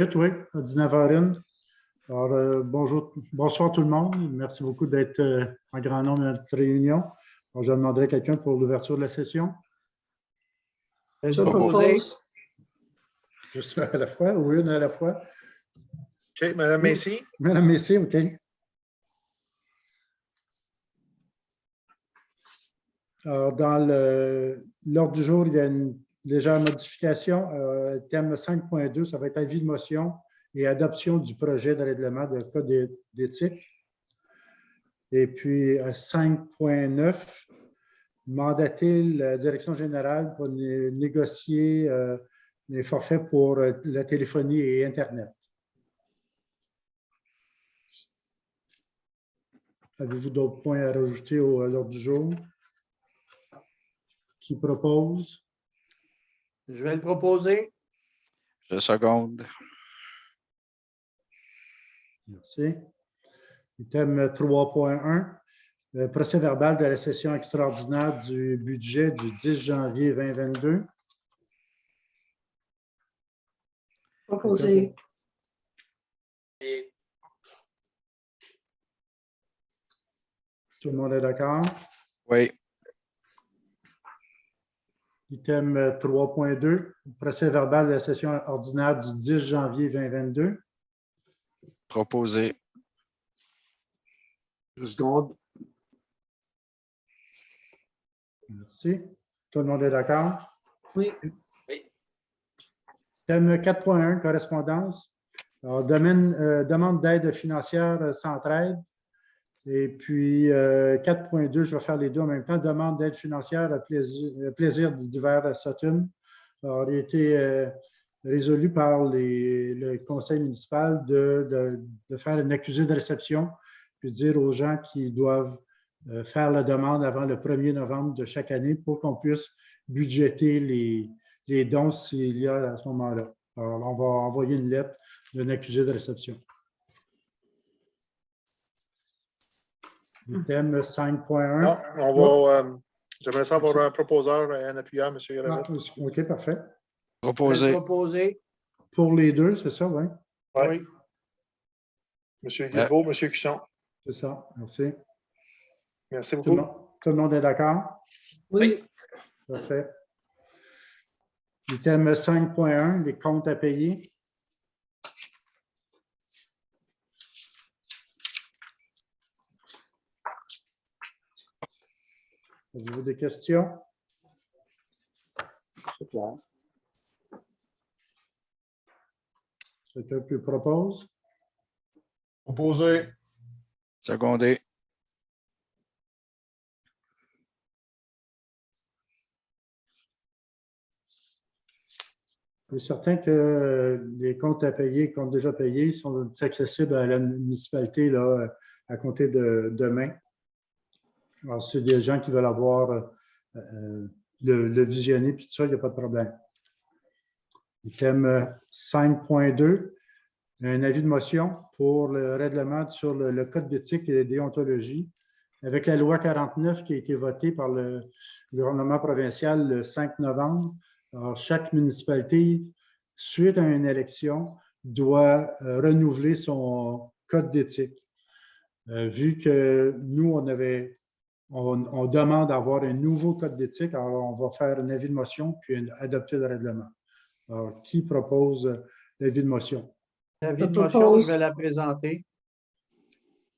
Oui, à 19h01. Alors, bonsoir tout le monde. Merci beaucoup d'être en grand nombre à notre réunion. Alors, je demanderai quelqu'un pour l'ouverture de la session. Je propose. Je suis à la fois, ou une à la fois. OK, Mme Messier. Madame Messier, OK. Alors, dans l'ordre du jour, il y a une légère modification. Thème 5.2, ça va être avis de motion et adoption du projet de règlement de code d'éthique. Et puis, 5.9, mandater la direction générale pour négocier les forfaits pour la téléphonie et Internet. Avez-vous d'autres points à rajouter à l'ordre du jour? Qui propose? Je vais le proposer. Je seconde. Merci. Thème 3.1, le procès verbal de la session extraordinaire du budget du 10 janvier 2022. Proposé. Tout le monde est d'accord? Oui. Item 3.2, procès verbal de la session ordinaire du 10 janvier 2022. Proposé. Je seconde. Merci. Tout le monde est d'accord? Oui. Thème 4.1, correspondance. Alors, demande d'aide financière Centraide. Et puis 4.2, je vais faire les deux en même temps. Demande d'aide financière plaisir d'hiver Sutton. Alors, il a été résolu par le conseil municipal de faire une accusé de réception, puis dire aux gens qui doivent faire la demande avant le 1er novembre de chaque année pour qu'on puisse budgéter les dons s'il y a à ce moment-là. Alors, on va envoyer une lettre d'un accusé de réception. Le thème 5.1. Non, on va. J'aimerais ça avoir un proposeur et un appuyeur, M. Gravette. OK, parfait. Je vais Proposé. le proposer. Pour les deux, c'est ça, oui? Ouais. Oui. M. Guilbeault, M. Cusson. C'est ça, merci. Merci Tout beaucoup. le monde est d'accord? Oui. Parfait. Le thème 5.1, les comptes à payer. Avez-vous des questions? C'est clair. Quelqu'un qui propose? Proposé. Secondé. Il est certain que les comptes à payer, les comptes déjà payés, sont accessibles à la municipalité là, à compter de demain. Alors, c'est des gens qui veulent avoir le visionner, puis tout ça, il n'y a pas de problème. Le thème 5.2, un avis de motion pour le règlement sur le code d'éthique et de déontologie. Avec la loi 49 qui a été votée par le gouvernement provincial le 5 novembre, alors chaque municipalité, suite à une élection, doit renouveler son code d'éthique. Vu que nous, on demande d'avoir un nouveau code d'éthique, alors on va faire un avis de motion puis adopter le règlement. Alors, qui propose l'avis de motion? L'avis de motion, je vais la présenter.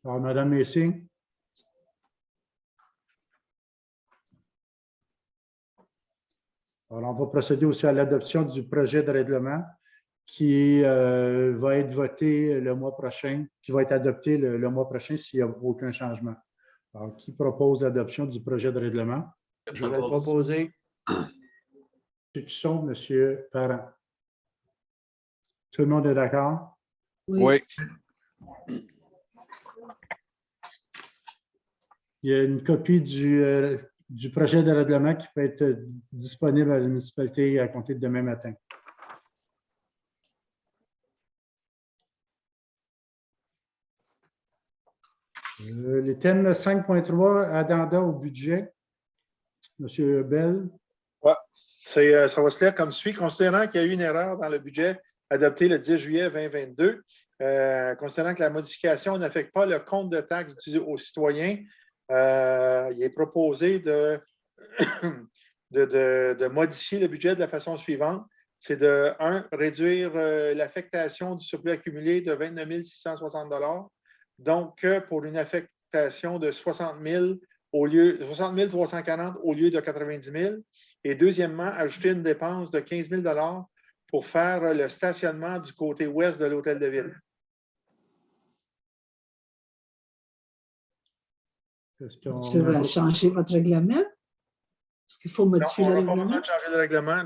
Alors, Mme Messier. Alors, on va procéder aussi à l'adoption du projet de règlement qui va être voté le mois prochain, qui va être adopté le mois prochain s'il n'y a aucun changement. Alors, qui propose l'adoption du projet de règlement? Je vais le proposer. Ceux qui sont, M. Parent. Tout le monde est d'accord? Oui. Il y a une copie du projet de règlement qui peut être disponible à la municipalité à compter de demain matin. Les thèmes 5.3, addenda au budget. Monsieur Bell. Oui, ça va se lire comme suit. Considérant qu'il y a eu une erreur dans le budget adopté le 10 juillet 2022. Considérant que la modification n'affecte pas le compte de taxes dû aux citoyens, il est proposé de modifier le budget de la façon suivante. C'est de, 1, réduire l'affectation du surplus accumulé de 29 660 $. Donc, pour une affectation de 60 340 au lieu de 90 000. Et deuxièmement, ajouter une dépense de 15 000 $ pour faire le stationnement du côté ouest de l'hôtel de ville. Est-ce que vous allez changer votre règlement? Est-ce qu'il faut modifier le règlement? On n'a pas besoin de changer de règlement.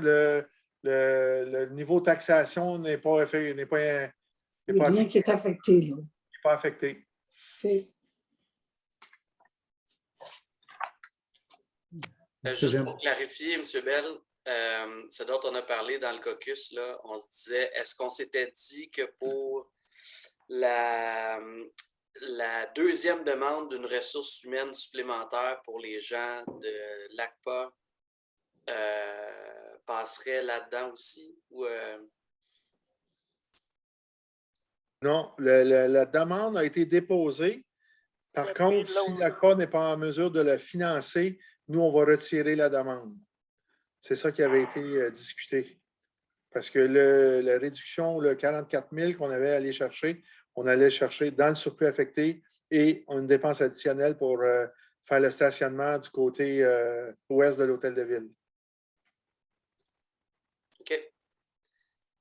Le niveau de taxation n'est pas affecté. Il n'y a rien qui est affecté, là. Il n'est pas affecté. OK. Juste pour clarifier, M. Bell, ce dont on a parlé dans le caucus, là, on se disait, est-ce qu'on s'était dit que pour la deuxième demande d'une ressource humaine supplémentaire pour les gens de l'ACPA passerait là-dedans aussi? Ou, Non, la demande a été déposée. Par contre, si l'ACPA n'est pas en mesure de la financer, nous, on va retirer la demande. C'est ça qui avait été discuté. Parce que la réduction, le 44 000 qu'on avait allé chercher, on allait chercher dans le surplus affecté et une dépense additionnelle pour faire le stationnement du côté ouest de l'hôtel de ville. OK.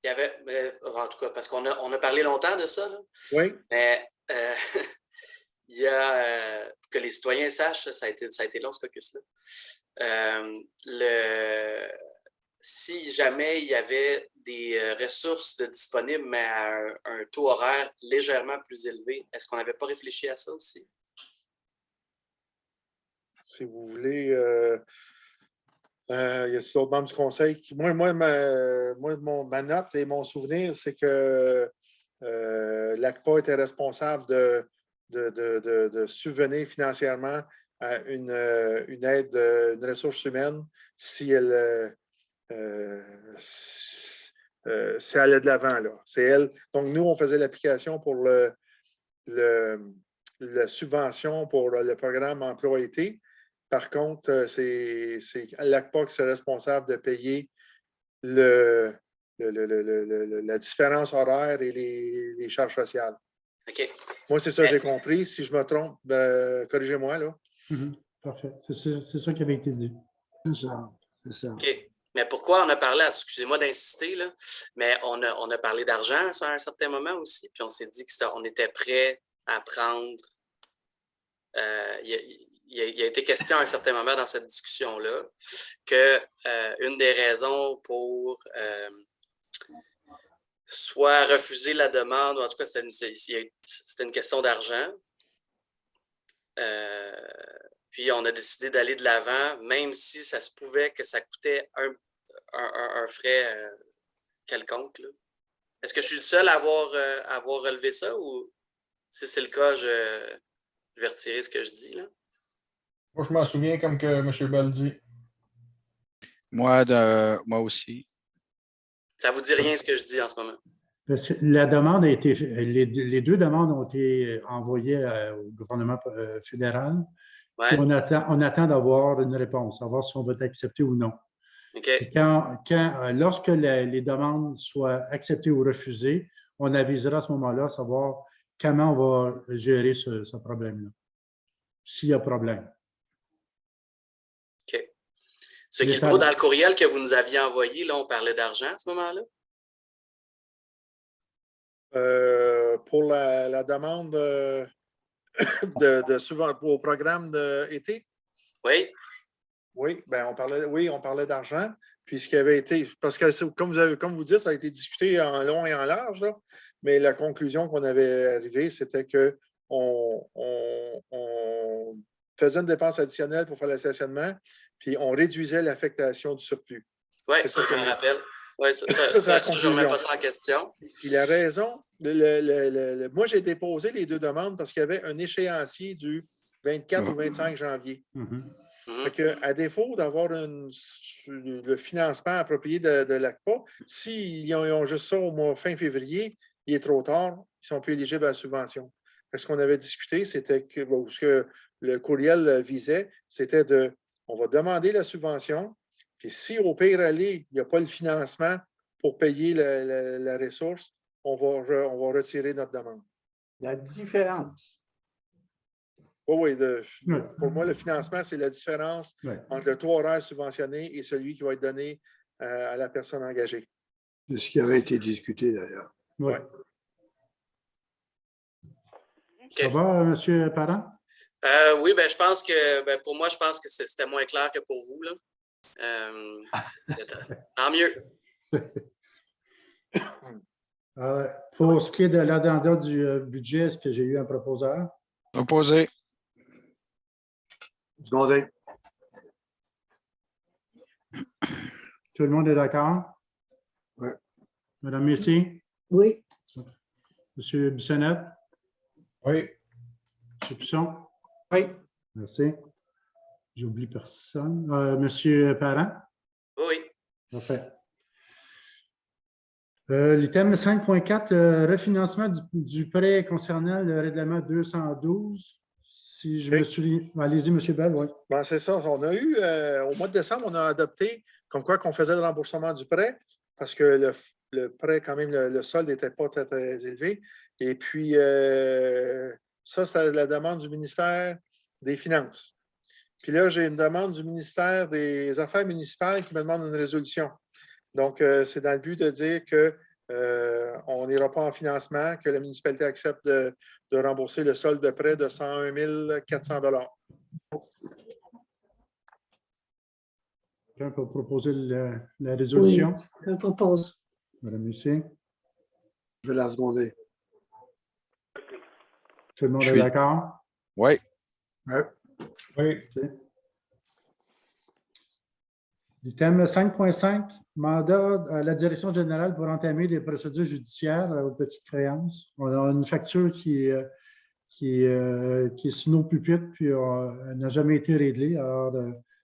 Il y avait, en tout cas, parce qu'on a parlé longtemps de ça, là. Oui. Mais il y a, que les citoyens sachent, ça a été long ce caucus-là. Si jamais il y avait des ressources disponibles, mais à un taux horaire légèrement plus élevé, est-ce qu'on n'avait pas réfléchi à ça aussi? Si vous voulez, il y a d'autres membres du conseil qui. Ma note et mon souvenir, c'est que l'ACPA était responsable de subvenir financièrement à une aide, une ressource humaine si elle allait de l'avant. C'est elle. Donc, nous, on faisait l'application pour la subvention pour le programme emploi-été. Par contre, c'est l'ACPA qui est responsable de payer la différence horaire et les charges sociales. OK. Moi, c'est ça que j'ai compris. Si je me trompe, corrigez-moi, là. Parfait. C'est ça qui avait été dit. C'est ça. OK. Mais pourquoi on a parlé, excusez-moi d'insister, là, mais on a parlé d'argent à un certain moment aussi, puis on s'est dit qu'on était prêt à prendre. Il a été question à un certain moment dans cette discussion-là que une des raisons pour soit refuser la demande, ou en tout cas, c'était une question d'argent. Puis on a décidé d'aller de l'avant, même si ça se pouvait que ça coûtait un frais quelconque. Est-ce que je suis le seul à avoir relevé ça, ou si c'est le cas, je vais retirer ce que je dis, là? Moi, je m'en souviens comme que M. Bell dit. Moi aussi. Ça ne vous dit rien ce que je dis en ce moment? Parce que la demande a été, les deux demandes ont été envoyées au gouvernement fédéral. Ouais. On attend d'avoir une réponse, savoir si on va être accepté ou non. Okay. Lorsque les demandes soient acceptées ou refusées, on avisera à ce moment-là, savoir comment on va gérer ce problème-là, s'il y a problème. OK. Ce qui est beau dans le courriel que vous nous aviez envoyé, là, on parlait d'argent à ce moment-là? Pour la demande au programme d'été? Oui. Oui, ben on parlait d'argent. Puis ce qui avait été, parce que comme vous dites, ça a été discuté en long et en large, là, mais la conclusion qu'on avait arrivée, c'était qu'on faisait une dépense additionnelle pour faire le stationnement, puis on réduisait l'affectation du surplus. Oui, ça, je me rappelle. Oui, ça je ne remets pas ça en question. Il a raison. Moi, j'ai déposé les deux demandes parce qu'il y avait un échéancier du 24 ou 25 janvier. Fait que, à défaut d'avoir le financement approprié de l'ACPA, s'ils ont juste ça au mois fin février, il est trop tard, ils ne sont plus éligibles à la subvention. Ce qu'on avait discuté, c'était que ce que le courriel visait, c'était on va demander la subvention, puis si au pire aller, il n'y a pas le financement pour payer la ressource, on va retirer notre demande. La différence. Oui, pour moi, le financement, c'est la différence entre le taux horaire subventionné et celui qui va être donné à la personne engagée. C'est ce qui avait été discuté d'ailleurs. Oui. Ouais. Ça va, M. Parent? Oui, ben, je pense que pour moi, je pense que c'était moins clair que pour vous. Là. Tant mieux. Pour ce qui est de l'addenda du budget, est-ce que j'ai eu un proposeur? Opposé. Secondé. Tout le monde est d'accord? Oui. Madame Messier? Oui. Monsieur Bissonnette? Oui. Monsieur Pusson? Oui. Merci. J'oublie personne. Monsieur Parent? Oui. Parfait. L'item 5.4, refinancement du prêt concernant le règlement 212. Si je me souviens. Allez-y, M. Bell, oui. Ben, c'est ça. On a eu, au mois de décembre, on a adopté comme quoi qu'on faisait le remboursement du prêt parce que le prêt, quand même, le solde n'était pas très, très élevé. Et puis, ça, c'est la demande du ministère des Finances. Puis là, j'ai une demande du ministère des Affaires municipales qui me demande une résolution. Donc, c'est dans le but de dire qu'on n'ira pas en financement, que la municipalité accepte de rembourser le solde de prêt de 101 400 $. Quelqu'un peut proposer la résolution? Oui, je propose. Madame Messier? Je vais la seconder. Tout le monde est d'accord? Oui. Oui. L'item 5.5, mandat à la direction générale pour entamer des procédures judiciaires aux petites créances. On a une facture qui est sous nos pupitres, puis elle n'a jamais été réglée. Alors,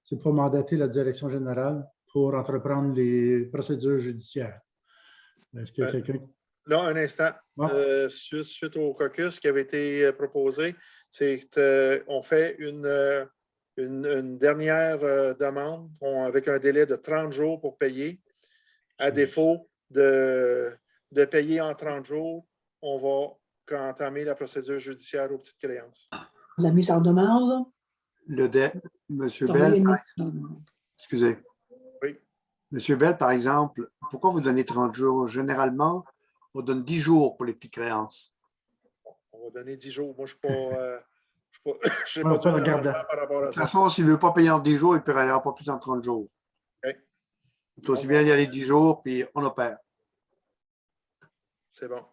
c'est pour mandater la direction générale pour entreprendre les procédures judiciaires. Est-ce qu'il y a quelqu'un? Là, un instant. Suite au caucus qui avait été proposé, c'est qu'on fait une dernière demande avec un délai de 30 jours pour payer. À défaut de payer en 30 jours, on va entamer la procédure judiciaire aux petites créances. La mise en demeure, là? Monsieur Bell, excusez. Oui. Monsieur Bell, par exemple, pourquoi vous donnez 30 jours? Généralement, on donne 10 jours pour les petites créances. On va donner 10 jours. Moi, je ne sais pas tout par rapport à ça. De toute façon, s'il ne veut pas payer en 10 jours, il ne paiera pas plus en 30 jours. Okay. Il faut aussi bien y aller 10 jours, puis on opère. C'est bon.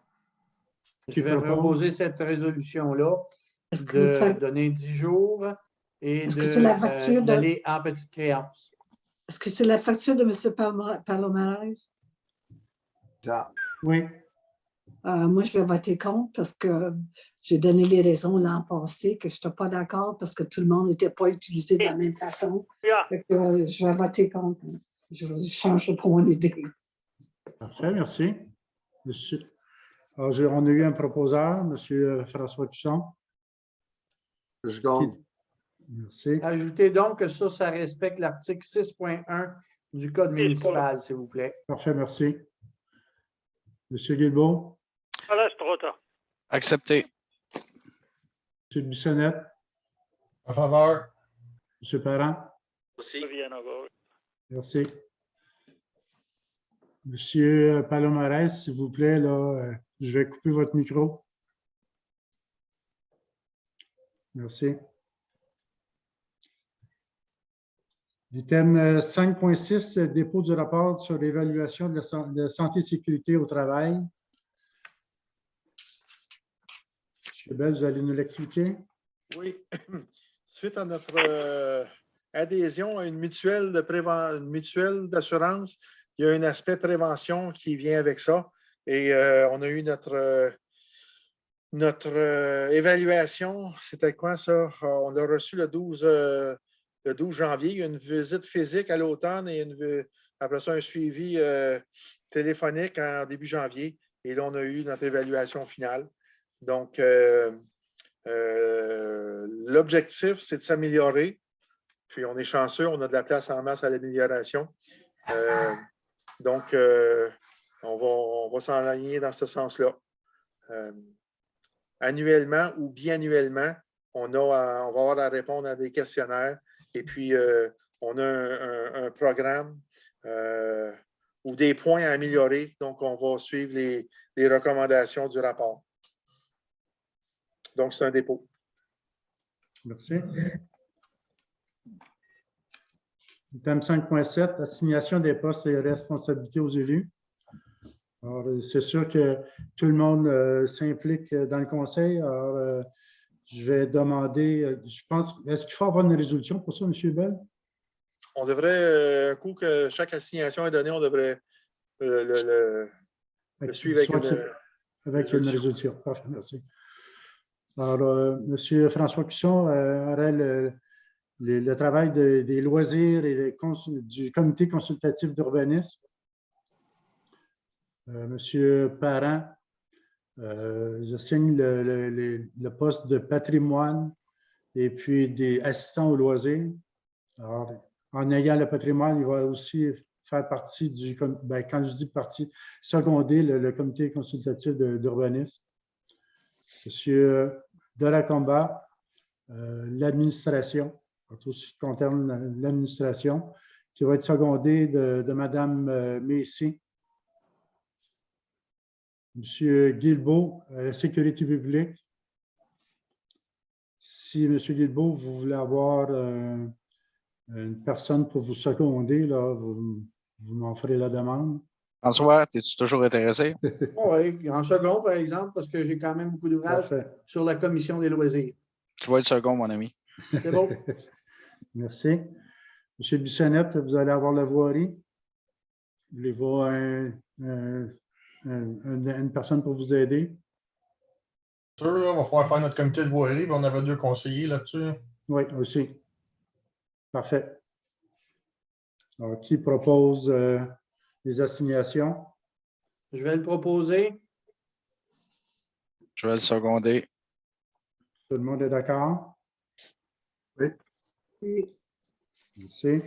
Je vais proposer cette résolution-là de donner 10 jours et d'aller en petite créance. Est-ce que c'est la facture de M. Palomares? Oui. Moi, je vais voter contre parce que j'ai donné les raisons l'an passé que je n'étais pas d'accord parce que tout le monde n'était pas utilisé de la même façon. Je vais voter contre. Je change pour mon idée. Parfait, merci. Alors, on a eu un proposeur, M. François Cusson. Je compte. Merci. Ajoutez donc que ça respecte l'article 6.1 du Code municipal, s'il vous plaît. Parfait, merci. M. Guilbeault. Voilà, c'est trop tard. Accepté. M. Bissonnette. En faveur. M. Parent. Aussi. Merci. M. Palomares, s'il vous plaît, là, je vais couper votre micro. Merci. L'item 5.6, dépôt du rapport sur l'évaluation de la santé et sécurité au travail. M. Bell, vous allez nous l'expliquer? Oui. Suite à notre adhésion à une mutuelle d'assurance, il y a un aspect prévention qui vient avec ça. Et on a eu notre évaluation. C'était quoi ça? On l'a reçu le 12 le 12 janvier. Il y a une visite physique à l'automne et après ça, un suivi téléphonique en début janvier. Et là, on a eu notre évaluation finale. Donc, l'objectif, c'est de s'améliorer. Puis, on est chanceux, on a de la place en masse à l'amélioration. Donc, on va s'enligner dans ce sens-là. Annuellement ou biannuellement, on va avoir à répondre à des questionnaires et puis on a un programme ou des points à améliorer. Donc, on va suivre les recommandations du rapport. Donc, c'est un dépôt. Merci. Thème 5.7, assignation des postes et responsabilités aux élus. Alors, c'est sûr que tout le monde s'implique dans le conseil. Alors, je vais demander, je pense, est-ce qu'il faut avoir une résolution pour ça, M. Bell? On devrait, un coup que chaque assignation est donnée, on devrait le suivre avec une résolution. Parfait, merci. Alors, M. François Cusson aurait le travail des loisirs et du comité consultatif d'urbanisme. Monsieur Parent, je signe le poste de patrimoine et puis des assistants aux loisirs. Alors, en ayant le patrimoine, il va aussi faire partie du, quand je dis partie, seconder le comité consultatif d'urbanisme. Monsieur Doracomba, l'administration, tout ce qui concerne l'administration, qui va être secondé de Mme Messy. M. Guilbeault, la sécurité publique. Si, M. Guilbeault, vous voulez avoir une personne pour vous seconder, là, vous m'en ferez la demande. François, es-tu toujours intéressé? Oui, en second, par exemple, parce que j'ai quand même beaucoup d'ouvrages sur la commission des loisirs. Tu vas être second, mon ami. C'est bon. Merci. M. Bissonnette, vous allez avoir la voirie. Voulez-vous une personne pour vous aider? Sûr, là, on va falloir faire notre comité de voirie, puis on avait 2 conseillers là-dessus. Oui, aussi. Parfait. Alors, qui propose les assignations? Je vais le proposer. Je vais le seconder. Tout le monde est d'accord? Oui. Merci.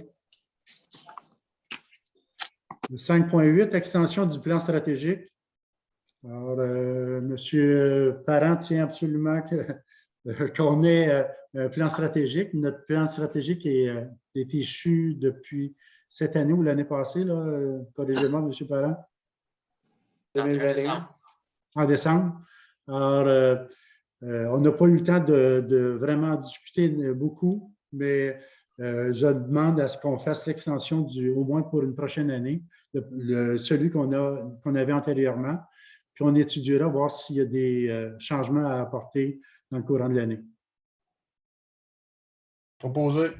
Le 5.8, extension du plan stratégique. Alors, M. Parent tient absolument qu'on ait un plan stratégique. Notre plan stratégique est échu depuis cette année ou l'année passée. Corrigez-moi, M. Parent. 2021. En décembre. Alors, on n'a pas eu le temps de vraiment discuter beaucoup, mais je demande à ce qu'on fasse l'extension au moins pour une prochaine année, celui qu'on avait antérieurement, puis on étudiera voir s'il y a des changements à apporter dans le courant de l'année. Proposé.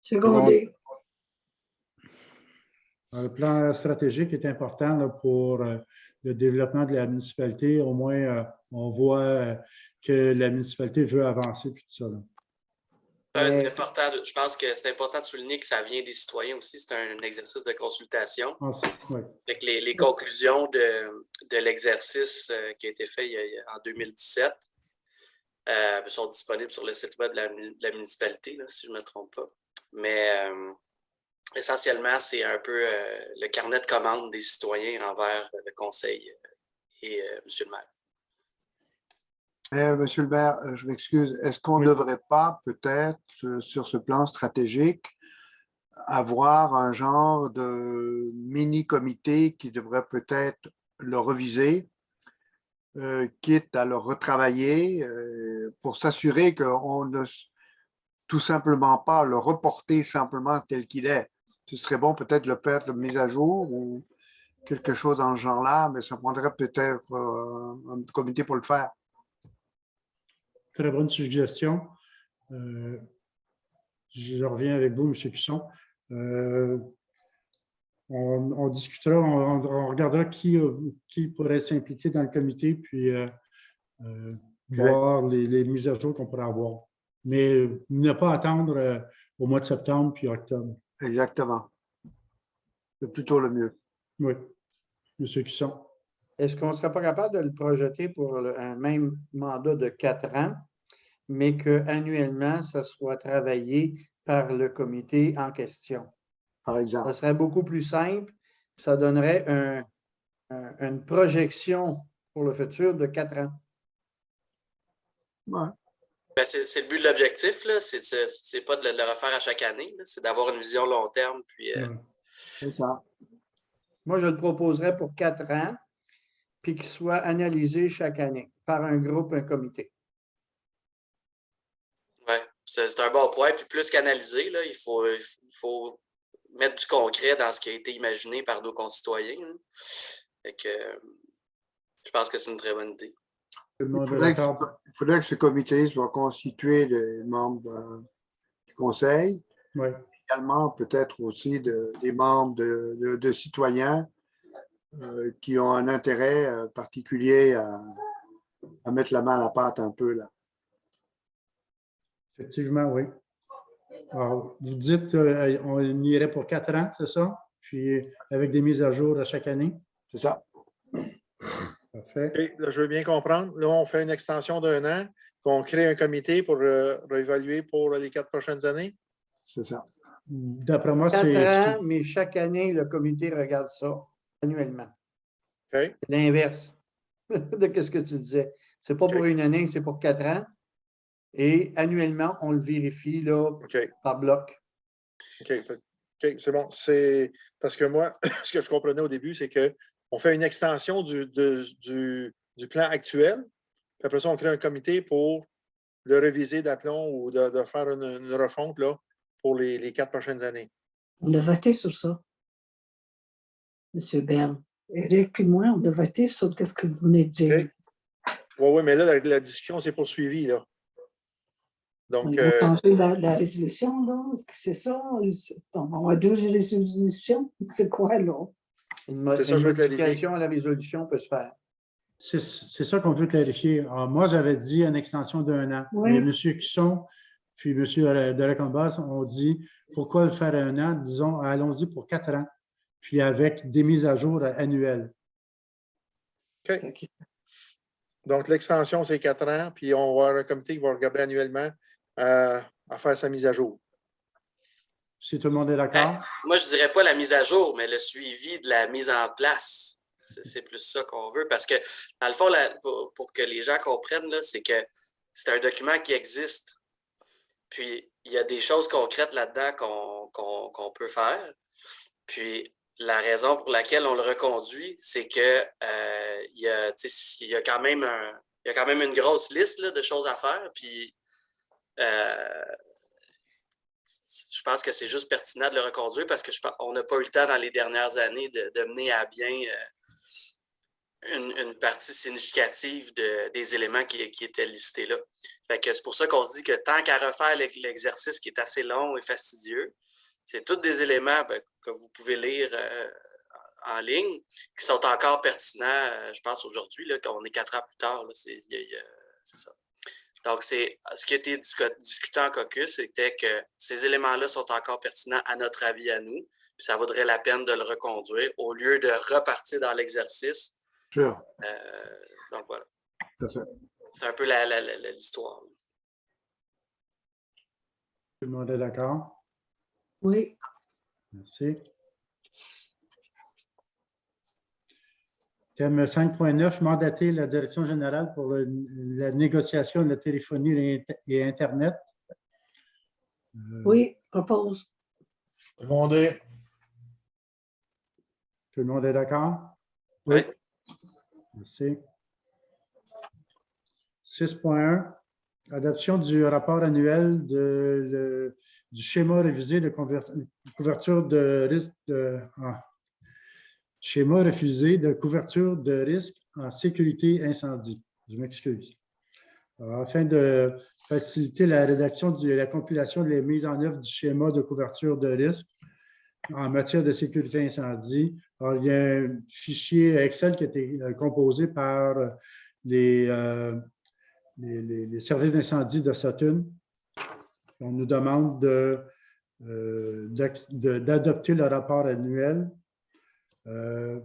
Secondé. Le plan stratégique est important là, pour le développement de la municipalité. Au moins, on voit que la municipalité veut avancer puis tout ça. C'est important. Je pense que c'est important de souligner que ça vient des citoyens aussi. C'est un exercice de consultation. Oui. Avec les conclusions de l'exercice qui a été fait en 2017 sont disponibles sur le site web de la municipalité, là, si je ne me trompe pas. Mais essentiellement, c'est un peu le carnet de commandes des citoyens envers le conseil et M. le maire. Monsieur le maire, je m'excuse, est-ce qu'on ne devrait pas peut-être, sur ce plan stratégique, avoir un genre de mini-comité qui devrait peut-être le reviser, quitte à le retravailler, pour s'assurer qu'on ne tout simplement pas le reporter simplement tel qu'il est. Ce serait bon peut-être le faire de mise à jour ou quelque chose dans ce genre-là, mais ça prendrait peut-être un comité pour le faire. Très bonne suggestion. Je reviens avec vous, M. Cusson. On discutera, on regardera qui pourrait s'impliquer dans le comité, puis voir les mises à jour qu'on pourrait avoir. Mais ne pas attendre au mois de septembre puis octobre. Exactement. C'est plutôt le mieux. Oui, M. Cusson. Est-ce qu'on ne serait pas capable de le projeter pour un même mandat de 4 ans, mais qu'annuellement, ça soit travaillé par le comité en question? Par exemple. Ça serait beaucoup plus simple. Ça donnerait une projection pour le futur de 4 ans. Ouais. Ben, c'est le but de l'objectif, là. C'est pas de le refaire à chaque année, là. C'est d'avoir une vision long terme. Puis, Ouais. C'est ça. Moi, je le proposerais pour 4 ans, puis qu'il soit analysé chaque année par un groupe, un comité. Oui, c'est un bon point. Puis plus qu'analyser, là, il faut mettre du concret dans ce qui a été imaginé par nos concitoyens. Fait que, je pense que c'est une très bonne idée. Il faudrait que ce comité soit constitué des membres du conseil, Oui. également peut-être aussi des membres de citoyens qui ont un intérêt particulier à mettre la main à la pâte un peu là. Effectivement, oui. Alors, vous dites qu'on irait pour 4 ans, c'est ça? Puis avec des mises à jour à chaque année? C'est ça. Parfait. Okay, là, je veux bien comprendre. Là, on fait une extension d'1 an, puis on crée un comité pour réévaluer pour les 4 prochaines années. C'est ça. D'après moi, 4 c'est... ans, mais chaque année, le comité regarde ça annuellement. Okay. C'est l'inverse de ce que tu disais. Ce n'est pas pour une année, c'est pour 4 ans. Et annuellement, on le vérifie là, par bloc. OK, c'est bon. C'est parce que moi, ce que je comprenais au début, c'est qu'on fait une extension du plan actuel. Puis après ça, on crée un comité pour le réviser d'aplomb ou de faire une refonte là, pour les 4 prochaines années. On a voté sur ça, M. Bell. Éric et moi, on a voté sur ce que vous venez de dire. Oui, mais là, la discussion s'est poursuivie, là. Donc, on a changé la résolution, là. Est-ce que c'est ça? On va avoir 2 résolutions. C'est quoi, là? Une modification à la résolution peut se faire. C'est ça qu'on veut clarifier. Alors, moi, j'avais dit une extension d'1 an. Oui. Mais M. Cusson puis M. Delecambas ont dit pourquoi le faire à 1 an? Disons, allons-y pour 4 ans, puis avec des mises à jour annuelles. OK. Donc, l'extension, c'est 4 ans, puis on va avoir un comité qui va regarder annuellement à faire sa mise à jour. Si tout le monde est d'accord? Moi, je ne dirais pas la mise à jour, mais le suivi de la mise en place. C'est plus ça qu'on veut. Parce que, dans le fond, pour que les gens comprennent, c'est que c'est un document qui existe. Puis, il y a des choses concrètes là-dedans qu'on peut faire. Puis, la raison pour laquelle on le reconduit, c'est que il y a quand même une grosse liste là, de choses à faire. Puis, je pense que c'est juste pertinent de le reconduire parce qu'on n'a pas eu le temps dans les dernières années de mener à bien une partie significative des éléments qui étaient listés là. Fait que c'est pour ça qu'on se dit que tant qu'à refaire l'exercice qui est assez long et fastidieux, c'est tous des éléments que vous pouvez lire en ligne qui sont encore pertinents, je pense, aujourd'hui, qu'on est 4 ans plus tard. C'est ça. Donc, ce qui a été discuté en caucus, c'était que ces éléments-là sont encore pertinents à notre avis à nous, puis ça vaudrait la peine de le reconduire au lieu de repartir dans l'exercice. Sure. Donc, voilà. Tout à fait. C'est un peu l'histoire. Tout le monde est d'accord? Oui. Merci. Thème 5.9, mandater la Direction générale pour la négociation de la téléphonie et Internet. Oui, propose. Secondé. Tout le monde est d'accord? Oui. Merci. 6.1, adoption du rapport annuel du schéma révisé de couverture de risque schéma refusé de couverture de risque en sécurité incendie. Je m'excuse. Afin de faciliter la rédaction et la compilation de la mise en œuvre du schéma de couverture de risque en matière de sécurité incendie, alors, il y a un fichier Excel qui a été composé par les services d'incendie de Sutton. On nous demande d'adopter le rapport annuel. La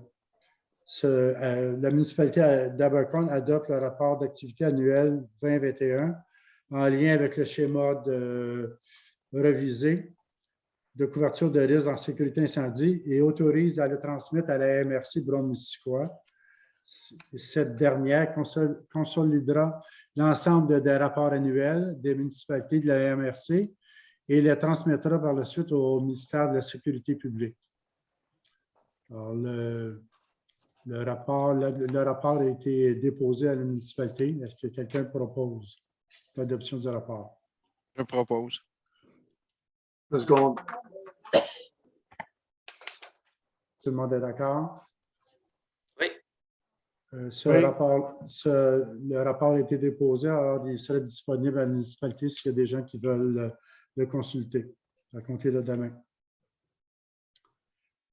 municipalité d'Abercorn adopte le rapport d'activité annuel 2021 en lien avec le schéma révisé de couverture de risque en sécurité incendie et autorise à le transmettre à la MRC Brome-Missisquoi. Cette dernière consolidera l'ensemble des rapports annuels des municipalités de la MRC et les transmettra par la suite au ministère de la Sécurité publique. Alors, le rapport a été déposé à la municipalité. Est-ce que quelqu'un propose l'adoption du rapport? Je propose. 2 secondes. Tout le monde est d'accord? Oui. Oui. Le rapport a été déposé, alors il sera disponible à la municipalité s'il y a des gens qui veulent le consulter à compter de demain.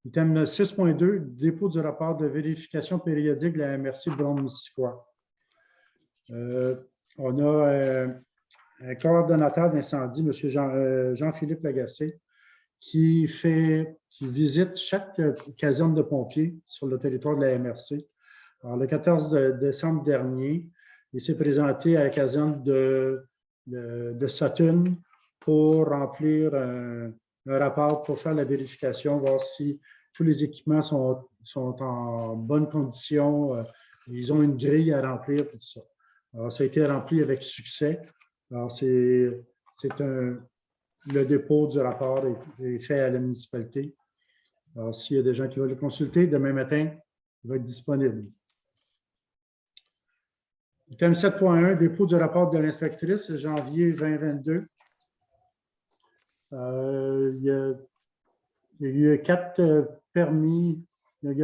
Item 6.2, dépôt du rapport de vérification périodique de la MRC Brome-Missisquoi. On a un coordonnateur d'incendie, M. Jean-Philippe Lagacé, qui visite chaque caserne de pompiers sur le territoire de la MRC. Alors, le 14 décembre dernier, il s'est présenté à la caserne de Sutton pour remplir un rapport pour faire la vérification, voir si tous les équipements sont en bonne condition. Ils ont une grille à remplir, tout ça. Alors, ça a été rempli avec succès. Alors, le dépôt du rapport est fait à la municipalité. Alors, s'il y a des gens qui veulent le consulter, demain matin, il va être disponible. Item 7.1, dépôt du rapport de l'inspectrice, janvier 2022. Il y a eu 4 permis. Il y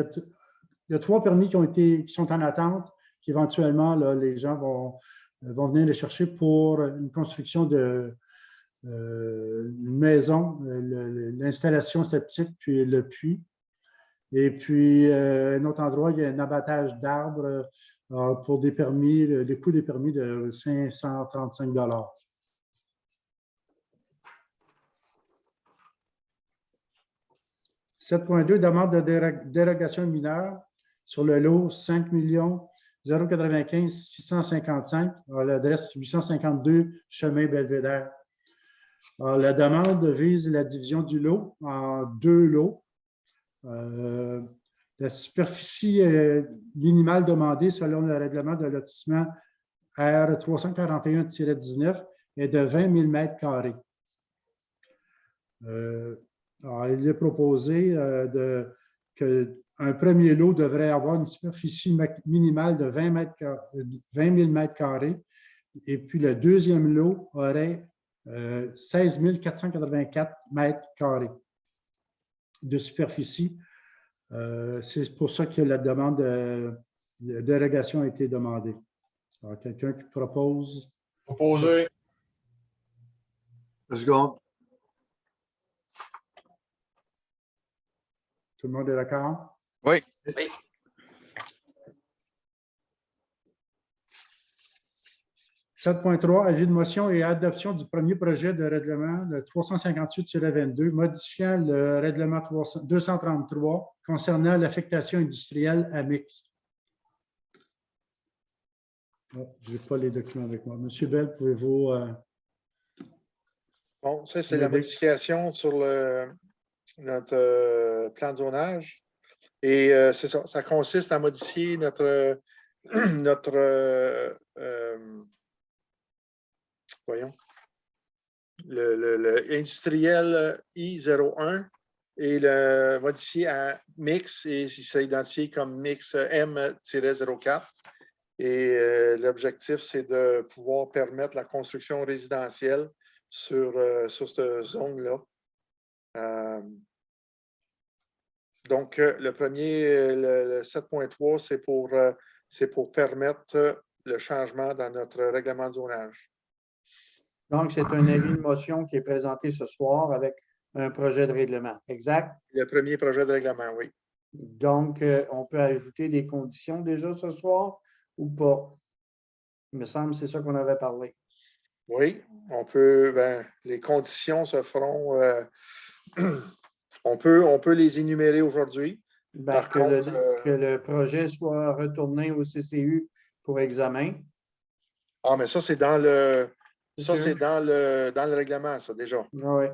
a 3 permis qui sont en attente, qu'éventuellement, les gens vont venir les chercher pour une construction d'une maison, l'installation septique, puis le puits. Et puis, un autre endroit, il y a un abattage d'arbres pour des permis, le coût des permis de 535 $. « 7.2, demande de dérogation mineure sur le lot 5 095 655 à l'adresse 852 chemin Belvédère. Alors, la demande vise la division du lot en 2 lots. La superficie minimale demandée selon le règlement de lotissement R 341-19 est de 20 000 m². Alors, il est proposé qu'un premier lot devrait avoir une superficie minimale de 20 000 m² et puis le deuxième lot aurait 16 484 m² de superficie. C'est pour ça que la demande de dérogation a été demandée. Alors, quelqu'un qui propose? Proposé. 2 secondes. Tout le monde est d'accord? Oui. Oui. « 7.3, avis de motion et adoption du premier projet de règlement, le 358-22, modifiant le règlement 233 concernant l'affectation industrielle à mixte. » Oh, je n'ai pas les documents avec moi. Monsieur Bell, pouvez-vous... Bon, ça, c'est la modification sur notre plan de zonage. Et c'est ça, ça consiste à modifier notre voyons, le industriel I01 et le modifier à mix et il sera identifié comme mix M-04. Et l'objectif, c'est de pouvoir permettre la construction résidentielle sur cette zone-là. Donc, le premier, le 7.3, c'est pour permettre le changement dans notre règlement de zonage. Donc, c'est un avis de motion qui est présenté ce soir avec un projet de règlement. Exact? Le premier projet de règlement, oui. Donc, on peut ajouter des conditions déjà ce soir ou pas? Il me semble que c'est ça qu'on avait parlé. Oui, on peut, les conditions se feront, on peut les énumérer aujourd'hui. Par Que le projet soit retourné au CCU pour examen. Ah, mais ça, c'est dans le règlement, ça, déjà. Oui.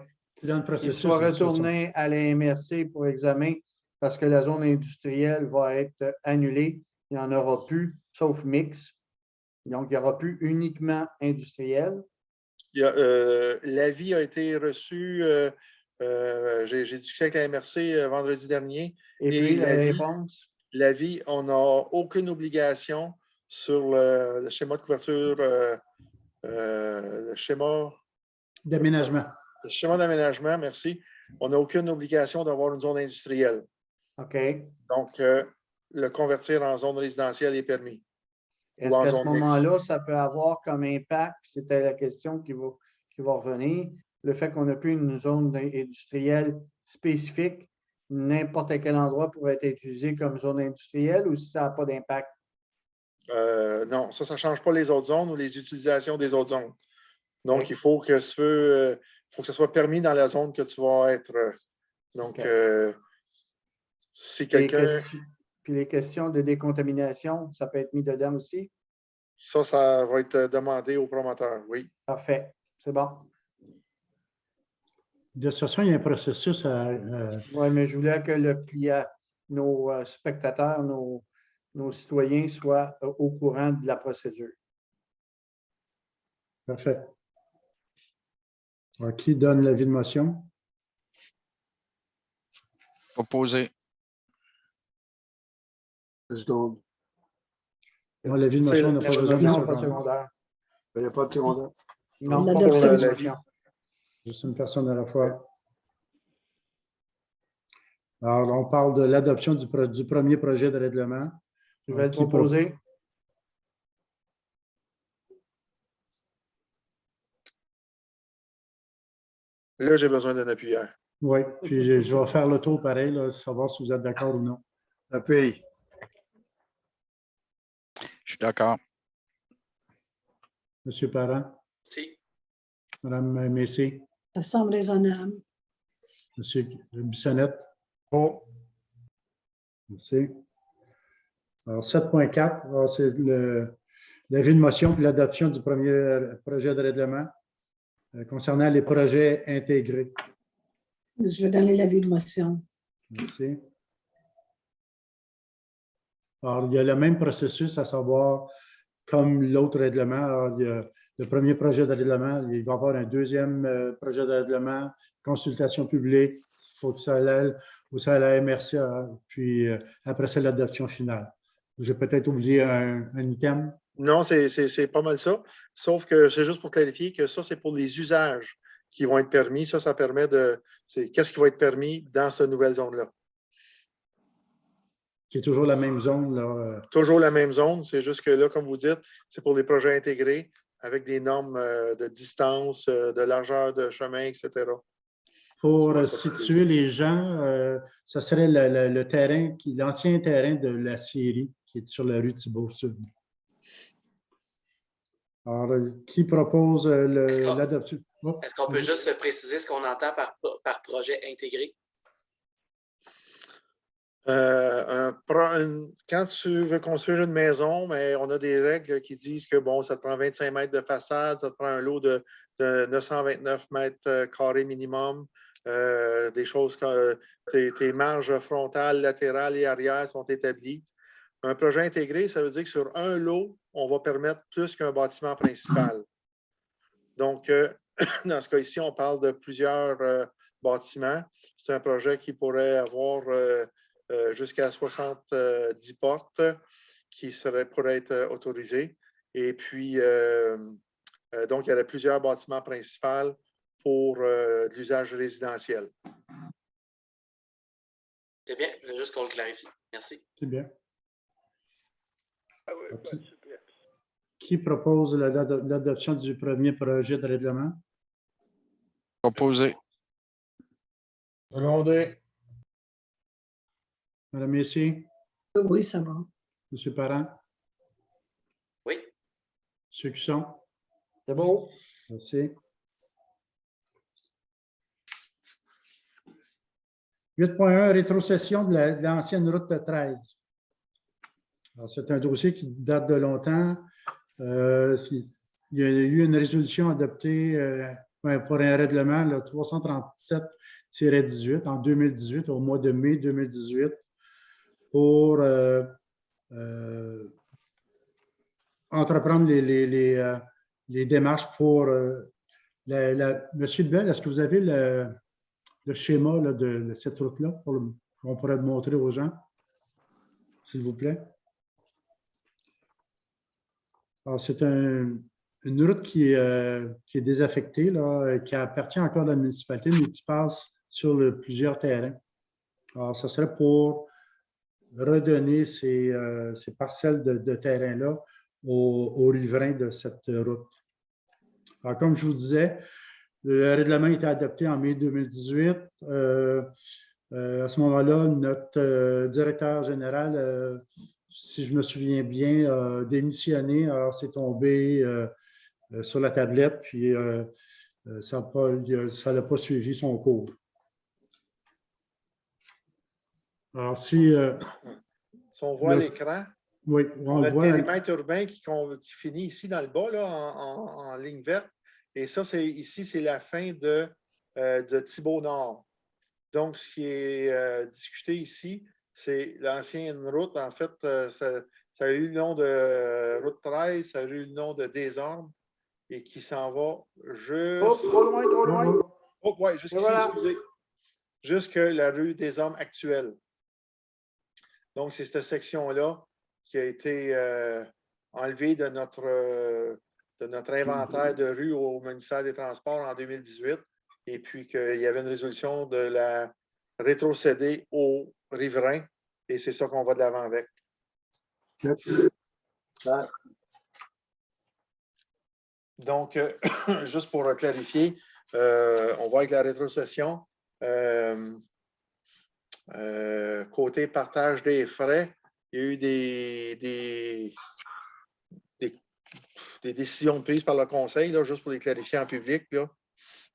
Dans le Qu'il processus, soit de toute façon. retourné à la MRC pour examen parce que la zone industrielle va être annulée. Il n'y en aura plus, sauf mix. Donc, il n'y aura plus uniquement industriel. L'avis a été reçu, j'ai discuté avec la MRC vendredi dernier. Et puis, la réponse? L'avis, on n'a aucune obligation sur le schéma de couverture, le schéma D'aménagement. Le schéma d'aménagement, merci. On n'a aucune obligation d'avoir une zone industrielle. OK. Donc, le convertir en zone résidentielle est permis. Est-ce qu'à ce moment-là, ça peut avoir comme impact, c'était la question qui va revenir, le fait qu'on n'a plus une zone industrielle spécifique, n'importe quel endroit pourrait être utilisé comme zone industrielle ou si ça n'a pas d'impact? Non, ça ne change pas les autres zones ou les utilisations des autres zones. Donc, Okay. il faut que ça soit permis dans la zone que tu vas être. Donc, si quelqu'un... Puis les questions de décontamination, ça peut être mis dedans aussi? Ça va être demandé au promoteur, oui. Parfait, c'est bon. De toute façon, il y a un processus à... Oui, mais je voulais que le client, nos spectateurs, nos citoyens soient au courant de la procédure. Parfait. Alors, qui donne l'avis de motion? Opposé. 2 secondes. Dans l'avis de motion, on n'a pas besoin de Non, pas de secondaire. secondaire. Il n'y a pas de secondaire. Non, pas L'adoption pour du- l'avis. Juste une personne à la fois. Alors, on parle de l'adoption du premier projet de règlement. Je vais le Qui proposer. Là, j'ai besoin d'un appuyeur. Oui, puis je vais faire le tour pareil, là, savoir si vous êtes d'accord ou non. Appuie. Je suis d'accord. Monsieur Parent, Si. Madame Messier, Ça semble raisonnable. Monsieur Bissonnette. Oh, Merci. Alors, 7.4, alors, c'est l'avis de motion pour l'adoption du premier projet de règlement concernant les projets intégrés. Je vais donner l'avis de motion. Merci. Alors, il y a le même processus, à savoir, comme l'autre règlement, alors, il y a le premier projet de règlement, il va y avoir un deuxième projet de règlement, consultation publique, il faut que ça aille à la MRC, puis après ça, l'adoption finale. J'ai peut-être oublié un item. Non, c'est pas mal ça. Sauf que c'est juste pour clarifier que ça, c'est pour les usages qui vont être permis. Ça permet de... Qu'est-ce qui va être permis dans cette nouvelle zone-là? Qui est toujours la même zone. Là. Toujours la même zone. C'est juste que là, comme vous dites, c'est pour les projets intégrés avec des normes de distance, de largeur de chemin, etc. Pour situer les gens, ce serait le terrain, l'ancien terrain de la Syrie, qui est sur la rue Thibault-Sud. Alors, qui propose l'adoption? Est-ce qu'on peut juste préciser ce qu'on entend par projet intégré? Quand tu veux construire une maison, mais on a des règles qui disent que bon, ça te prend 25 mètres de façade, ça te prend un lot de 929 mètres carrés minimum, des choses comme tes marges frontales, latérales et arrière sont établies. Un projet intégré, ça veut dire que sur un lot, on va permettre plus qu'un bâtiment principal. Donc, dans ce cas ici, on parle de plusieurs bâtiments. C'est un projet qui pourrait avoir jusqu'à 70 portes qui pourraient être autorisées. Et puis, donc, il y aurait plusieurs bâtiments principaux pour de l'usage résidentiel. C'est bien, je veux juste qu'on le clarifie. Merci. C'est bien. Ah oui, Okay. c'est bien. Qui propose l'adoption du premier projet de règlement? Opposé. secondé. Madame Messier, Oui, ça va. Monsieur Parent, Oui. Monsieur Cusson, C'est beau. Merci. 8.1, rétrocession de l'ancienne route 13. C'est un dossier qui date de longtemps. Il y a eu une résolution adoptée pour un règlement, le 337-18 en 2018, au mois de mai 2018, pour entreprendre les démarches pour... Monsieur Bell, est-ce que vous avez le schéma là, de cette route-là qu'on pourrait montrer aux gens, s'il vous plaît? C'est une route qui est désaffectée, là, qui appartient encore à la municipalité, mais qui passe sur plusieurs terrains. Alors, ce serait pour redonner ces parcelles de terrain-là aux riverains de cette route. Alors, comme je vous disais, le règlement a été adopté en mai 2018. À ce moment-là, notre directeur général, si je me souviens bien, a démissionné. Alors, c'est tombé sur la tablette, puis ça n'a pas suivi son cours. Alors, si on voit l'écran, oui, on a le périmètre urbain qui finit ici dans le bas, là, en ligne verte. Et ça, ici, c'est la fin de Thibault-Nord. Donc, ce qui est discuté ici, c'est l'ancienne route. En fait, ça a eu le nom de route 13, ça a eu le nom de Desormes et qui s'en va juste... Oh, trop loin, trop loin. Oh, oui, jusqu'ici, voilà. Excusez. Jusque la rue Desormes actuelle. Donc, c'est cette section-là qui a été enlevée de notre inventaire de rue au ministère des Transports en 2018. Et puis qu'il y avait une résolution de la rétrocéder aux riverains. Et c'est ça qu'on va de l'avant avec. Donc, juste pour clarifier, on va avec la rétrocession. Côté partage des frais, il y a eu des décisions prises par le Conseil, là, juste pour les clarifier en public, là,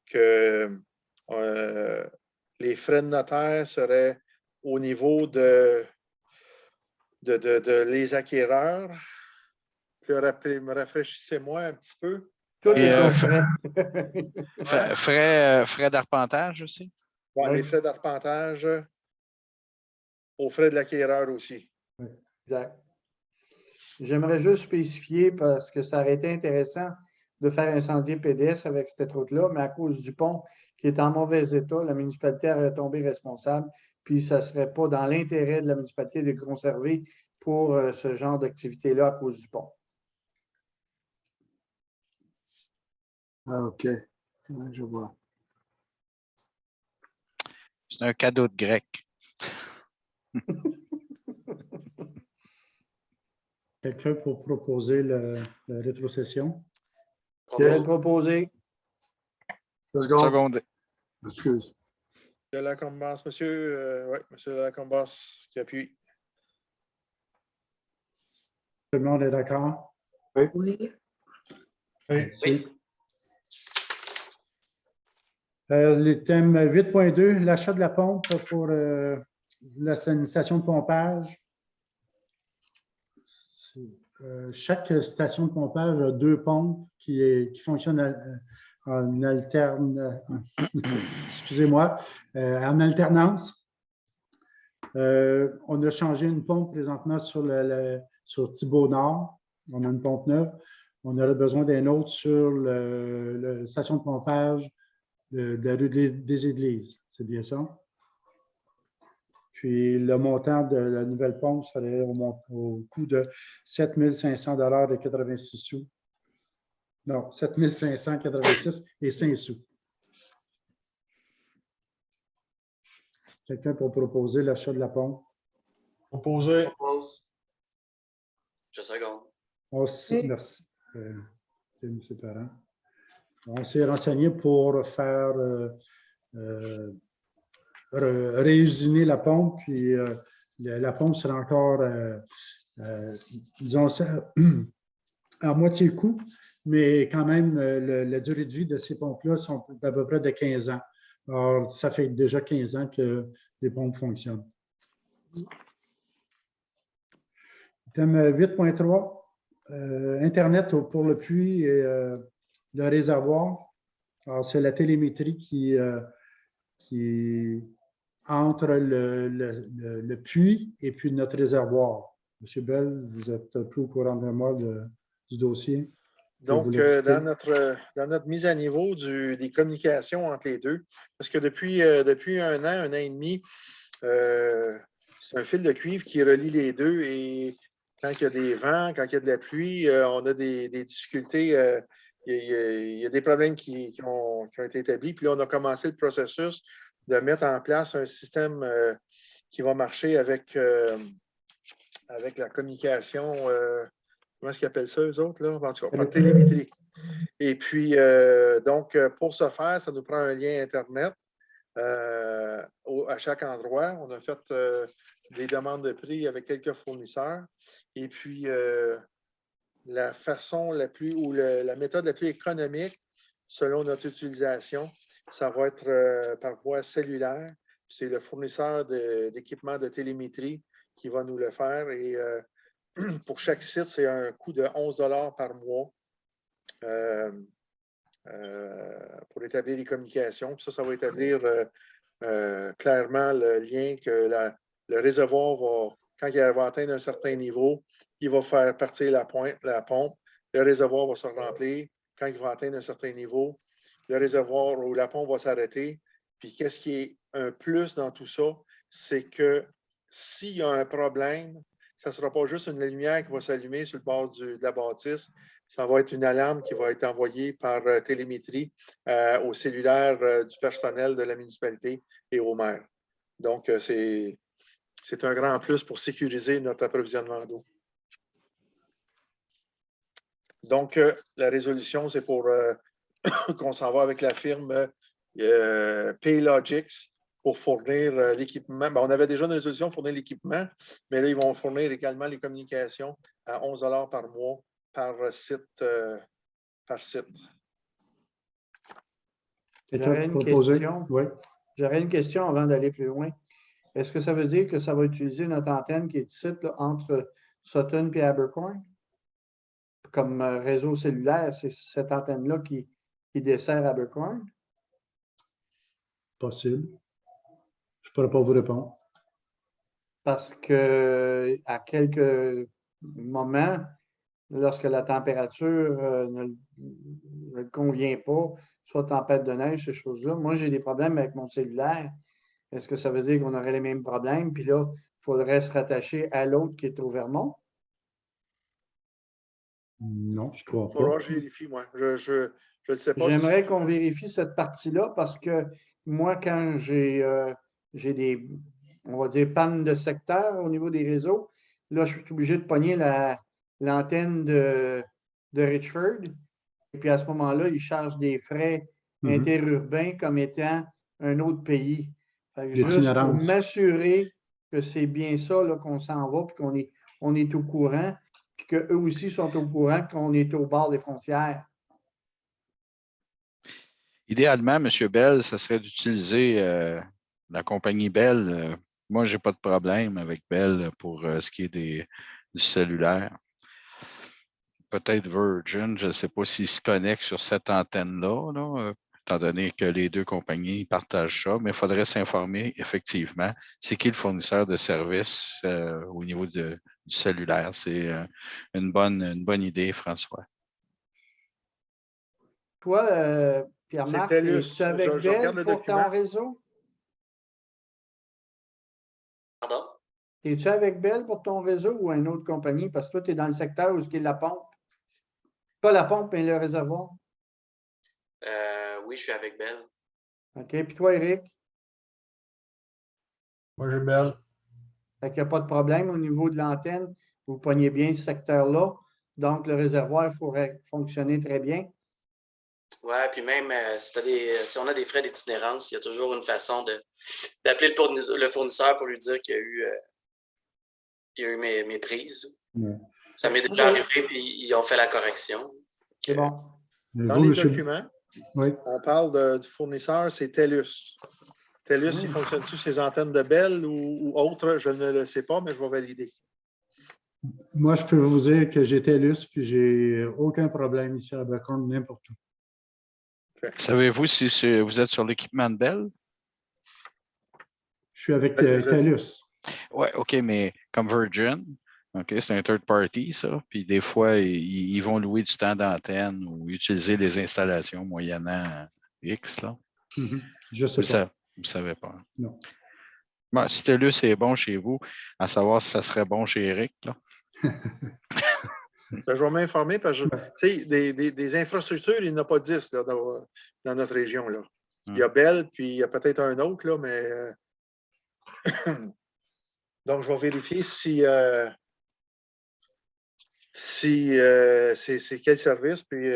que les frais de notaire seraient au niveau de les acquéreurs. Rafraîchissez-moi un petit peu. Frais d'arpentage aussi? Ouais, oui. Les frais d'arpentage aux frais de l'acquéreur aussi. Exact. J'aimerais juste spécifier, parce que ça aurait été intéressant de faire un sentier PDS avec cette route-là, mais à cause du pont qui est en mauvais état, la municipalité aurait tombé responsable, puis ça ne serait pas dans l'intérêt de la municipalité de conserver pour ce genre d'activité-là à cause du pont. Ah, OK. Ouais, je vois. C'est un cadeau de grec. Quelqu'un pour proposer la rétrocession? Je vais le proposer. Secondé. Excuse. De la Combasse, monsieur. Oui, monsieur de la Combasse qui appuie. Tout le monde est d'accord? Oui. Oui. Merci. Le thème 8.2, l'achat de la pompe pour la station de pompage. Chaque station de pompage a 2 pompes qui fonctionnent en alterne. Excusez-moi, en alternance. On a changé une pompe présentement sur Thibault-Nord. On a une pompe neuve. On aurait besoin d'un autre sur la station de pompage de la rue des Églises. C'est bien ça? Puis le montant de la nouvelle pompe serait au coût de 7 500,86 sous. Non, 7 586 et 5 sous. Quelqu'un pour proposer l'achat de la pompe? Proposer. Propose. Je seconde. Merci. M. Parent. On s'est renseigné pour faire réusiner la pompe, puis la pompe sera encore, disons, à moitié le coût, mais quand même, la durée de vie de ces pompes-là sont d'à peu près de 15 ans. Alors, ça fait déjà 15 ans que les pompes fonctionnent. Thème 8.3, Internet pour le puits et le réservoir. Alors, c'est la télémétrie qui entre le puits et puis notre réservoir. M. Bell, vous êtes plus au courant de moi du dossier. Donc, dans notre mise à niveau des communications entre les deux, parce que depuis 1 an et demi, c'est un fil de cuivre qui relie les deux et quand il y a des vents, quand il y a de la pluie, on a des difficultés. Il y a des problèmes qui ont été établis. Puis là, on a commencé le processus de mettre en place un système qui va marcher avec la communication. Comment est-ce qu'ils appellent ça, eux autres? Là? En tout cas, par télémétrie. Et puis, donc, pour ce faire, ça nous prend un lien Internet à chaque endroit. On a fait des demandes de prix avec quelques fournisseurs. Et puis, la façon la méthode la plus économique, selon notre utilisation, ça va être par voie cellulaire. C'est le fournisseur d'équipements de télémétrie qui va nous le faire. Et pour chaque site, c'est un coût de 11 $ par mois pour établir les communications. Puis ça va établir clairement le lien que le réservoir va, quand il va atteindre un certain niveau, il va faire partir la pompe. Le réservoir va se remplir. Quand il va atteindre un certain niveau, le réservoir ou la pompe va s'arrêter. Puis qu'est-ce qui est un plus dans tout ça, c'est que s'il y a un problème, ça ne sera pas juste une lumière qui va s'allumer sur le bord de la bâtisse. Ça va être une alarme qui va être envoyée par télémétrie au cellulaire du personnel de la municipalité et au maire. Donc, c'est un grand plus pour sécuriser notre approvisionnement d'eau. Donc, la résolution, c'est pour qu'on s'en va avec la firme Paylogix pour fournir l'équipement. Ben, on avait déjà une résolution pour fournir l'équipement, mais là, ils vont fournir également les communications à 11 $ par mois par site. J'aurais une question avant d'aller plus loin. Est-ce que ça veut dire que ça va utiliser notre antenne qui est ici là, entre Sutton et Abercorn? Comme réseau cellulaire, c'est cette antenne-là qui dessert Abercorn? Possible. Je ne pourrais pas vous répondre. Parce que à quelques moments, lorsque la température ne convient pas, soit tempête de neige, ces choses-là, moi, j'ai des problèmes avec mon cellulaire. Est-ce que ça veut dire qu'on aurait les mêmes problèmes? Puis là, il faudrait se rattacher à l'autre qui est au Vermont? Non, je ne crois pas. Je vérifie, moi. Je ne sais pas. J'aimerais qu'on vérifie cette partie-là parce que moi, quand j'ai des, on va dire, pannes de secteur au niveau des réseaux, là, je suis obligé de pogner l'antenne de Richford. Et puis, à ce moment-là, ils chargent des frais interurbains comme étant un autre pays. Juste pour m'assurer que c'est bien ça qu'on s'en va puis qu'on est au courant puis qu'eux aussi sont au courant qu'on est au bord des frontières. Idéalement, M. Bell, ce serait d'utiliser la compagnie Bell. Moi, je n'ai pas de problème avec Bell pour ce qui est du cellulaire. Peut-être Virgin, je ne sais pas s'ils se connectent sur cette antenne-là, étant donné que les deux compagnies partagent ça, mais il faudrait s'informer effectivement c'est qui le fournisseur de services au niveau du cellulaire. C'est une bonne idée, François. Toi, Pierre-Marc, es-tu avec Bell pour ton réseau? Pardon? Es-tu avec Bell pour ton réseau ou une autre compagnie? Parce que toi, tu es dans le secteur où il y a la pompe. Pas la pompe, mais le réservoir. Oui, je suis avec Bell. OK. Puis toi, Eric? Moi, j'ai Bell. Fait qu'il n'y a pas de problème au niveau de l'antenne. Vous pognez bien ce secteur-là. Donc, le réservoir pourrait fonctionner très bien. Oui, puis même si on a des frais d'itinérance, il y a toujours une façon d'appeler le fournisseur pour lui dire qu'il y a eu mes prises. Ouais. Ça m'est déjà arrivé, puis ils ont fait la correction. C'est bon. Dans les documents, on parle du fournisseur, c'est TELUS. TELUS, il fonctionne-tu ces antennes de Bell ou autres? Je ne le sais pas, mais je vais valider. Moi, je peux vous dire que j'ai TELUS, puis j'ai aucun problème ici à Abercorn, n'importe où. Savez-vous si vous êtes sur l'équipement de Bell? Je suis avec TELUS. Oui, OK, mais comme Virgin, OK, c'est un third party, ça. Puis des fois, ils vont louer du temps d'antenne ou utiliser les installations moyennant X, là. Je ne sais pas. Vous ne savez pas. Non. Bon, si TELUS est bon chez vous, à savoir si ça serait bon chez Eric, là. Je vais m'informer parce que des infrastructures, il n'y en a pas 10 là, dans notre région. Là. Il y a Bell, puis il y a peut-être un autre, là, mais donc je vais vérifier c'est quel service. Puis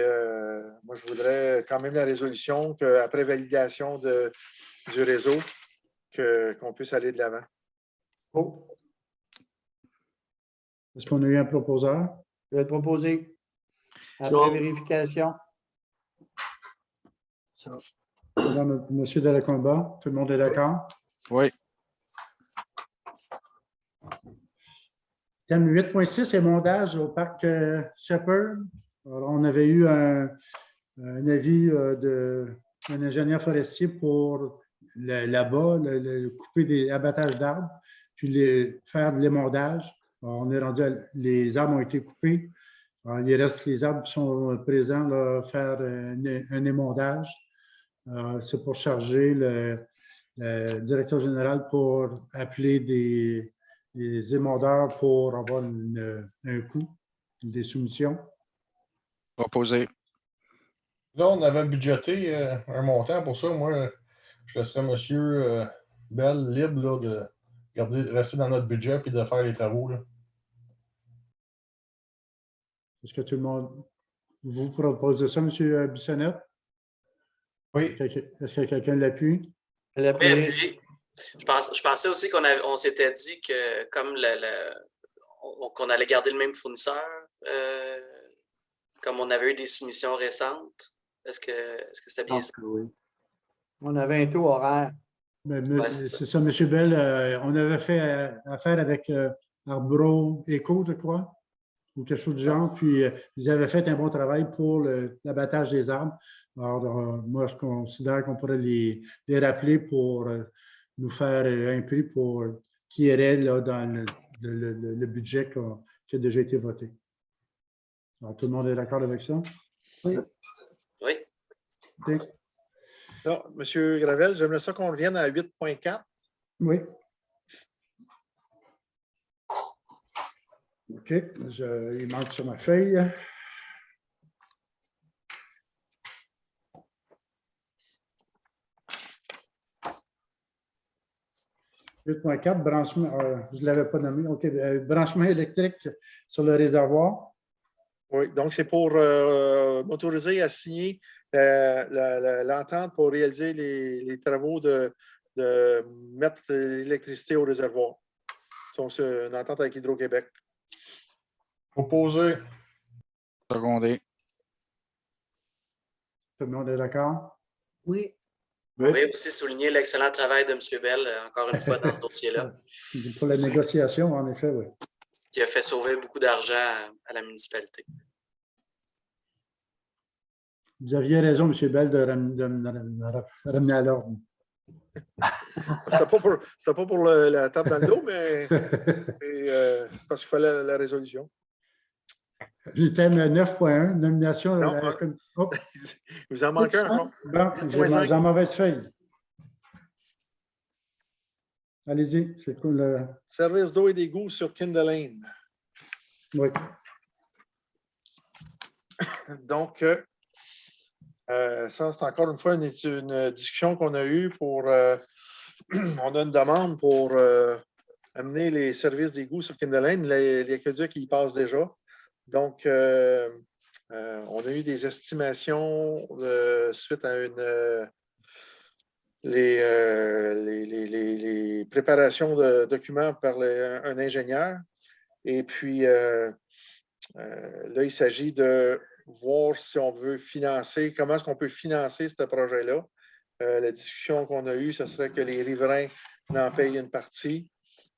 moi, je voudrais quand même la résolution qu'après validation du réseau, qu'on puisse aller de l'avant. Oh. Est-ce qu'on a eu un proposeur? Je vais te proposer. Après vérification. Monsieur Delacomba, tout le monde est d'accord? Oui. Thème 8.6, émondage au parc Shepherd. Alors, on avait eu un avis d'un ingénieur forestier pour là-bas, couper des abattages d'arbres, puis faire de l'émondage. Alors, on est rendu les arbres ont été coupés. Alors, il reste les arbres qui sont présents, là, faire un émondage. C'est pour charger le directeur général pour appeler des émondeurs pour avoir un coût, des soumissions. Proposé. Là, on avait budgété un montant pour ça. Moi, je laisserais M. Bell libre là, de rester dans notre budget et de faire les travaux. Là. Est-ce que tout le monde vous propose ça, M. Bissonnette? Oui. Est-ce que quelqu'un l'appuie? Oui, appuyé. Je pensais aussi qu'on s'était dit que comme qu'on allait garder le même fournisseur, comme on avait eu des soumissions récentes. Est-ce que c'était bien ça? Oui. On avait un taux horaire. C'est ça, M. Bell. On avait fait affaire avec Arbro Eco, je crois, ou quelque chose du genre. Puis, ils avaient fait un bon travail pour l'abattage des arbres. Alors, moi, je considère qu'on pourrait les rappeler pour nous faire un prix pour qui irait là, dans le budget qui a déjà été voté. Alors, tout le monde est d'accord avec ça? Oui. Oui. Okay. Là, M. Gravel, j'aimerais ça qu'on revienne à 8.4. Oui. OK. Il manque sur ma feuille. Branchement, je ne l'avais pas nommé. OK. Branchement électrique sur le réservoir. Oui, donc c'est pour m'autoriser à signer l'entente pour réaliser les travaux de mettre l'électricité au réservoir. Donc, c'est une entente avec Hydro-Québec. Proposé. Secondé. Tout le monde est d'accord? Oui. Oui, aussi souligner l'excellent travail de M. Bell, encore une fois, dans ce dossier-là. Pour la négociation, en effet, oui. Qui a fait sauver beaucoup d'argent à la municipalité. Vous aviez raison, M. Bell, de me ramener à l'ordre. C'était pas pour la table dans le dos, mais parce qu'il fallait la résolution. Le thème 9.1, nomination. Non, vous en manquez un. Bon, j'ai en mauvaise feuille. Allez-y, c'est cool. Service d'eau et d'égout sur Kinder Lane. Oui. Donc, ça, c'est encore une fois une discussion qu'on a eue pour. On a une demande pour amener les services d'égout sur Kinder Lane. Les aqueducs, ils y passent déjà. Donc, on a eu des estimations suite à les préparations de documents par un ingénieur. Et puis, Là, il s'agit de voir si on veut financer, comment est-ce qu'on peut financer ce projet-là. La discussion qu'on a eue, ce serait que les riverains en payent une partie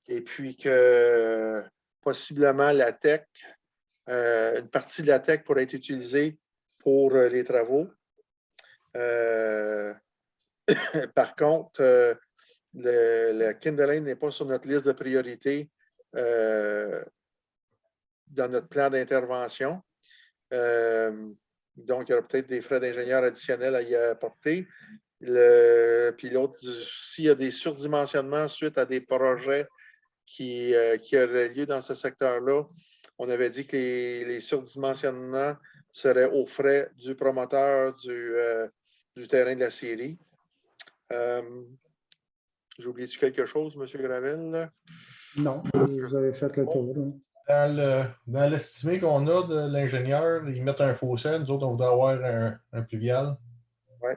et puis que possiblement la TEC, une partie de la TEC pourrait être utilisée pour les travaux. Par contre, le Kindle n'est pas sur notre liste de priorités dans notre plan d'intervention. Donc, il y aura peut-être des frais d'ingénieur additionnels à y apporter. Puis l'autre, s'il y a des surdimensionnements suite à des projets qui auraient lieu dans ce secteur-là, on avait dit que les surdimensionnements seraient aux frais du promoteur du terrain de la série. J'ai oublié-tu quelque chose, M. Gravel? Non, vous avez fait le tour. Dans l'estimé qu'on a de l'ingénieur, ils mettent un fossé. Nous autres, on voudrait avoir un pluvial. Oui.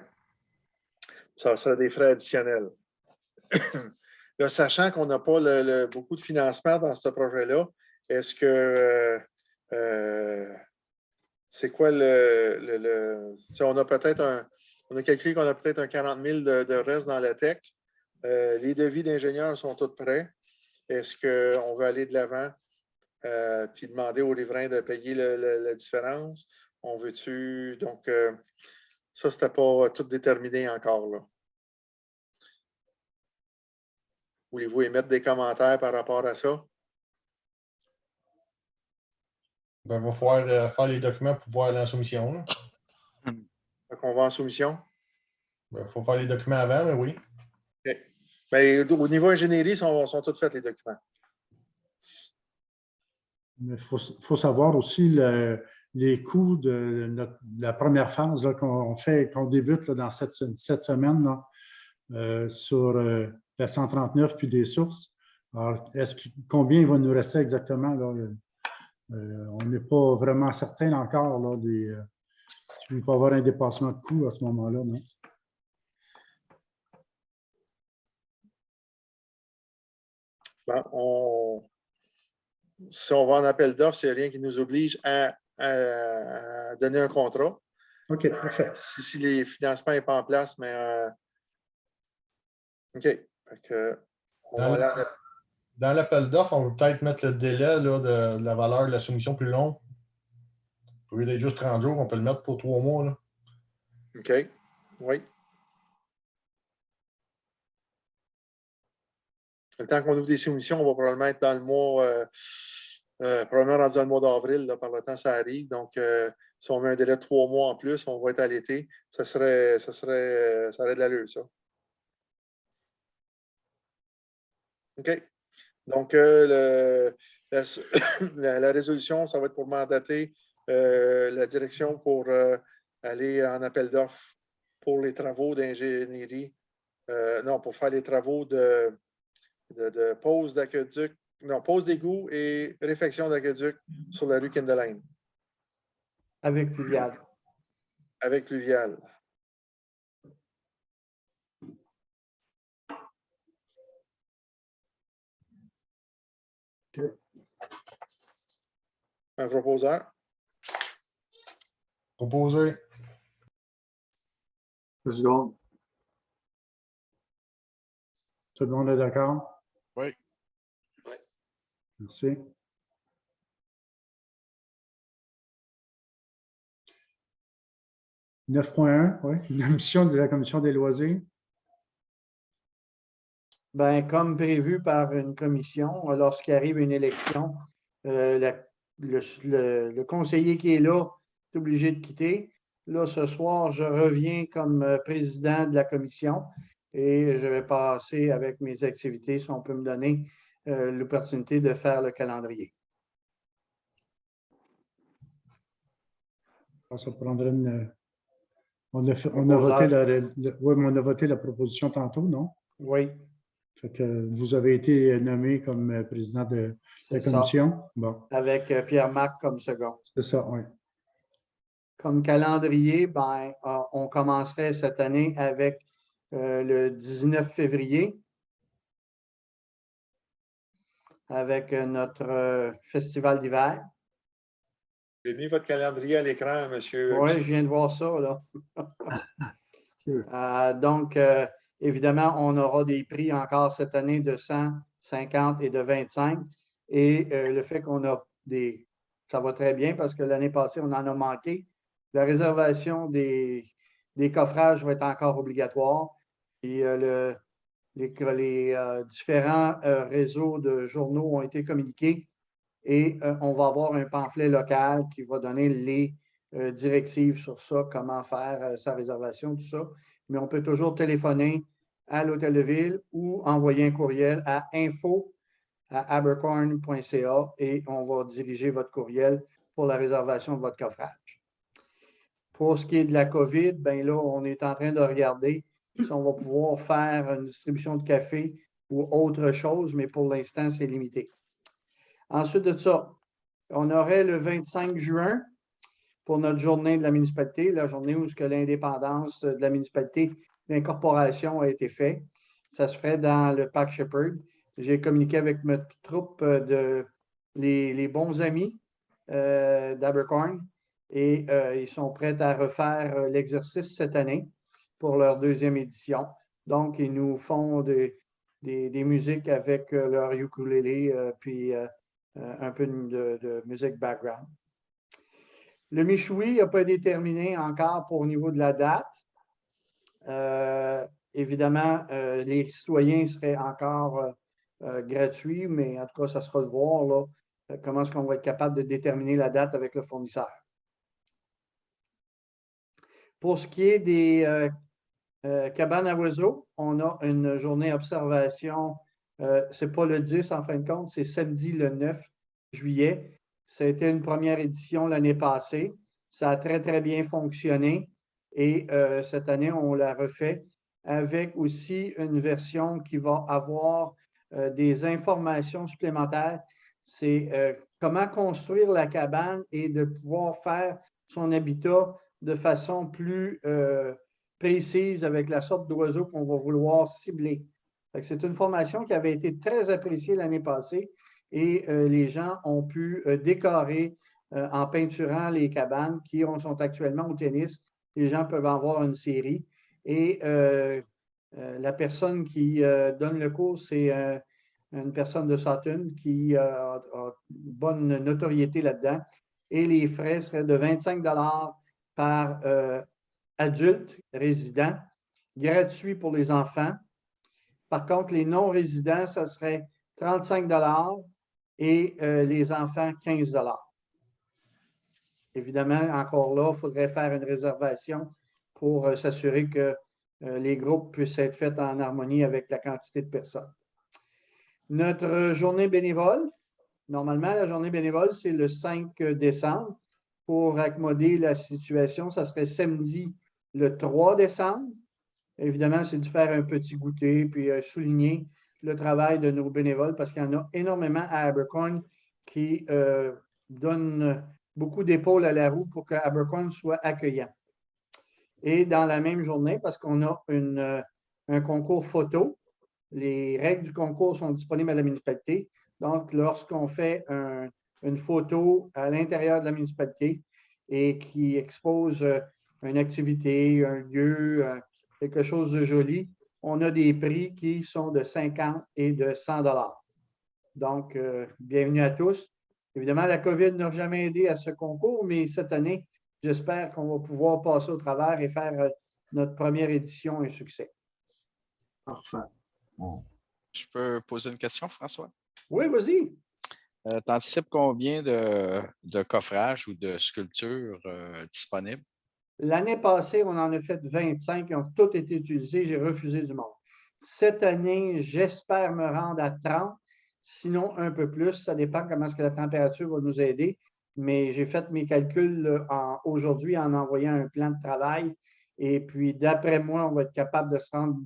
Ça serait des frais additionnels. Là, sachant qu'on n'a pas beaucoup de financement dans ce projet-là, est-ce que c'est quoi on a peut-être on a calculé qu'on a peut-être un 40 000 de reste dans la tech. Les devis d'ingénieurs sont tous prêts. Est-ce qu'on veut aller de l'avant puis demander aux riverains de payer la différence? On veut-tu. Donc, ça, c'était pas tout déterminé encore, là. Voulez-vous émettre des commentaires par rapport à ça? Ben, il va falloir faire les documents pour pouvoir aller en soumission. Donc, on va en soumission? Il faut faire les documents avant, mais oui. OK. Mais au niveau ingénierie, ils sont tous faits, les documents. Il faut savoir aussi les coûts de la première phase qu'on débute là, dans cette semaine là, sur la 139 puis des sources. Alors, combien il va nous rester exactement? Là, on n'est pas vraiment certain encore là, il peut y avoir un dépassement de coûts à ce moment-là, non? Bon, si on va en appel d'offres, c'est rien qui nous oblige à donner un contrat. OK, parfait. Si les financements n'est pas en place, mais OK. Dans l'appel d'offres, on peut peut-être mettre le délai là, de la valeur de la soumission plus long. Au lieu d'être juste 30 jours, on peut le mettre pour 3 mois. Là. OK. Oui. Le temps qu'on ouvre des soumissions, on va probablement être dans le mois, probablement rendu dans le mois d'avril, par le temps ça arrive. Donc, si on met un délai de 3 mois en plus, on va être à l'été. Ça aurait de l'allure, ça. OK. Donc, la résolution, ça va être pour mandater la direction pour aller en appel d'offres pour les travaux d'ingénierie. Non, pour faire les travaux de pose d'aqueduc, non, pose d'égout et réfection d'aqueduc sur la rue Kindle. Avec pluvial. Avec pluvial. Okay. Un proposeur? Proposé. 2 secondes. Tout le monde est d'accord? Oui. Oui. Merci. « 9.1, oui, la mission de la Commission des loisirs. Ben, comme prévu par une commission, lorsqu'il arrive une élection, le conseiller qui est là est obligé de quitter. Là, ce soir, je reviens comme président de la commission et je vais passer avec mes activités, si on peut me donner l'opportunité de faire le calendrier. Ça prendrait une... On a voté la proposition tantôt, non? Oui. Fait que vous avez été nommé comme président de la commission. Bon. Avec Pierre-Marc comme second. C'est ça, oui. Comme calendrier, ben, on commencerait cette année avec le 19 février avec notre festival d'hiver. J'ai mis votre calendrier à l'écran, monsieur. Oui, je viens de voir ça, là. Donc, évidemment, on aura des prix encore cette année de 100, 50 et de 25. Et le fait qu'on a des... Ça va très bien parce que l'année passée, on en a manqué. La réservation des coffrages va être encore obligatoire. Et les différents réseaux de journaux ont été communiqués et on va avoir un pamphlet local qui va donner les directives sur ça, comment faire sa réservation, tout ça. Mais on peut toujours téléphoner à l'Hôtel de Ville ou envoyer un courriel à info@abercorn.ca et on va diriger votre courriel pour la réservation de votre coffrage. Pour ce qui est de la COVID, bien là, on est en train de regarder si on va pouvoir faire une distribution de café ou autre chose, mais pour l'instant, c'est limité. Ensuite de ça, on aurait le 25 juin pour notre journée de la municipalité, la journée où l'indépendance de la municipalité, l'incorporation a été faite. Ça se ferait dans le Parc Shepherd. J'ai communiqué avec notre troupe de les bons amis d'Abercorn et ils sont prêts à refaire l'exercice cette année pour leur deuxième édition. Donc, ils nous font des musiques avec leur ukulélé puis un peu de musique background. Le Michoui n'a pas été déterminé encore au niveau de la date. Évidemment, les citoyens seraient encore gratuits, mais en tout cas, ça sera de voir là, comment est-ce qu'on va être capable de déterminer la date avec le fournisseur. Pour ce qui est des cabanes à oiseaux, on a une journée observation. Ce n'est pas le 10 en fin de compte, c'est samedi le 9 juillet. Ça a été une première édition l'année passée. Ça a très, très bien fonctionné. Et cette année, on l'a refait avec aussi une version qui va avoir des informations supplémentaires. C'est comment construire la cabane et de pouvoir faire son habitat de façon plus précise avec la sorte d'oiseau qu'on va vouloir cibler. C'est une formation qui avait été très appréciée l'année passée et les gens ont pu décorer en peinturant les cabanes qui sont actuellement au tennis. Les gens peuvent en voir une série. Et la personne qui donne le cours, c'est une personne de Sutton qui a une bonne notoriété là-dedans. Et les frais seraient de 25 $ par adulte résident, gratuit pour les enfants. Par contre, les non-résidents, ça serait 35 $ et les enfants, 15 $. Évidemment, encore là, il faudrait faire une réservation pour s'assurer que les groupes puissent être faits en harmonie avec la quantité de personnes. Notre journée bénévole, normalement, la journée bénévole, c'est le 5 décembre. Pour accommoder la situation, ça serait samedi le 3 décembre. Évidemment, c'est de faire un petit goûter puis souligner le travail de nos bénévoles parce qu'il y en a énormément à Abercorn qui donnent beaucoup d'épaules à la roue pour que Abercorn soit accueillant. Et dans la même journée, parce qu'on a un concours photo, les règles du concours sont disponibles à la municipalité. Donc, lorsqu'on fait une photo à l'intérieur de la municipalité et qui expose une activité, un lieu, quelque chose de joli, on a des prix qui sont de 50 et de 100 $. Donc, bienvenue à tous. Évidemment, la COVID n'a jamais aidé à ce concours, mais cette année, j'espère qu'on va pouvoir passer au travers et faire notre première édition un succès. Parfait. Je peux poser une question, François? Oui, vas-y. Tu anticipes combien de coffrages ou de sculptures disponibles? L'année passée, on en a fait 25 qui ont tous été utilisés. J'ai refusé du monde. Cette année, j'espère me rendre à 30, sinon un peu plus. Ça dépend comment est-ce que la température va nous aider. Mais j'ai fait mes calculs aujourd'hui en envoyant un plan de travail. Et puis, d'après moi, on va être capable de se rendre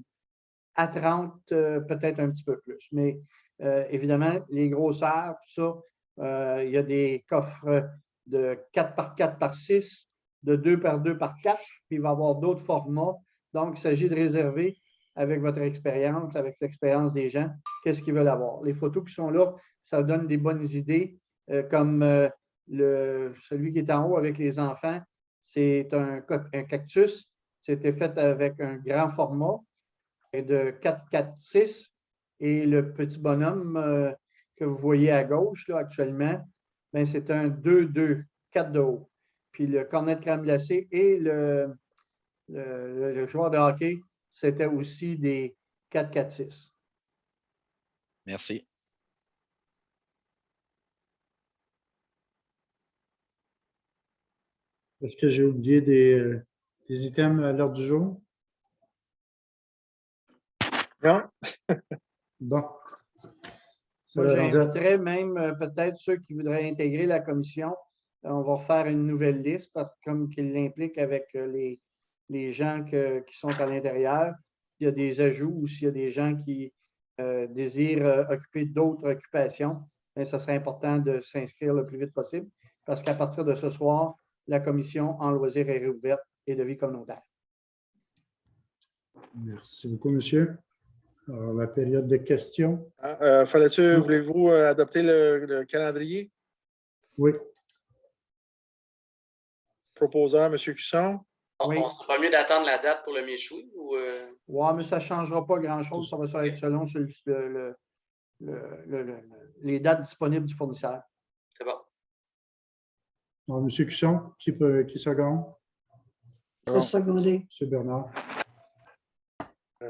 à 30, peut-être un petit peu plus. Mais évidemment, les grosseurs, tout ça, il y a des coffres de 4 par 4 par 6, de 2 par 2 par 4, puis il va y avoir d'autres formats. Donc, il s'agit de réserver avec votre expérience, avec l'expérience des gens, qu'est-ce qu'ils veulent avoir. Les photos qui sont là, ça donne des bonnes idées, comme celui qui est en haut avec les enfants, c'est un cactus. C'était fait avec un grand format de 4-4-6. Et le petit bonhomme que vous voyez à gauche là, actuellement, ben, c'est un 2-2, 4 de haut. Puis le cornet de crème glacée et le joueur de hockey, c'était aussi des 4-4-6. Merci. Est-ce que j'ai oublié des items à l'ordre du jour? Non? Bon. Moi, j'inviterais même peut-être ceux qui voudraient intégrer la commission. On va faire une nouvelle liste parce que comme qu'il l'implique avec les gens qui sont à l'intérieur, il y a des ajouts ou s'il y a des gens qui désirent occuper d'autres occupations, ça serait important de s'inscrire le plus vite possible parce qu'à partir de ce soir, la commission en loisirs est réouverte et de vie communautaire. Merci beaucoup, monsieur. Alors, la période de questions. Voulez-vous adopter le calendrier? Oui. Proposeur, M. Cusson. Oui. On ne pas mieux d'attendre la date pour le méchoui? Oui, mais ça ne changera pas grand-chose. Ça va être selon les dates disponibles du fournisseur. C'est bon. Alors, M. Cusson, qui seconde? Pour seconder. M. Bernard.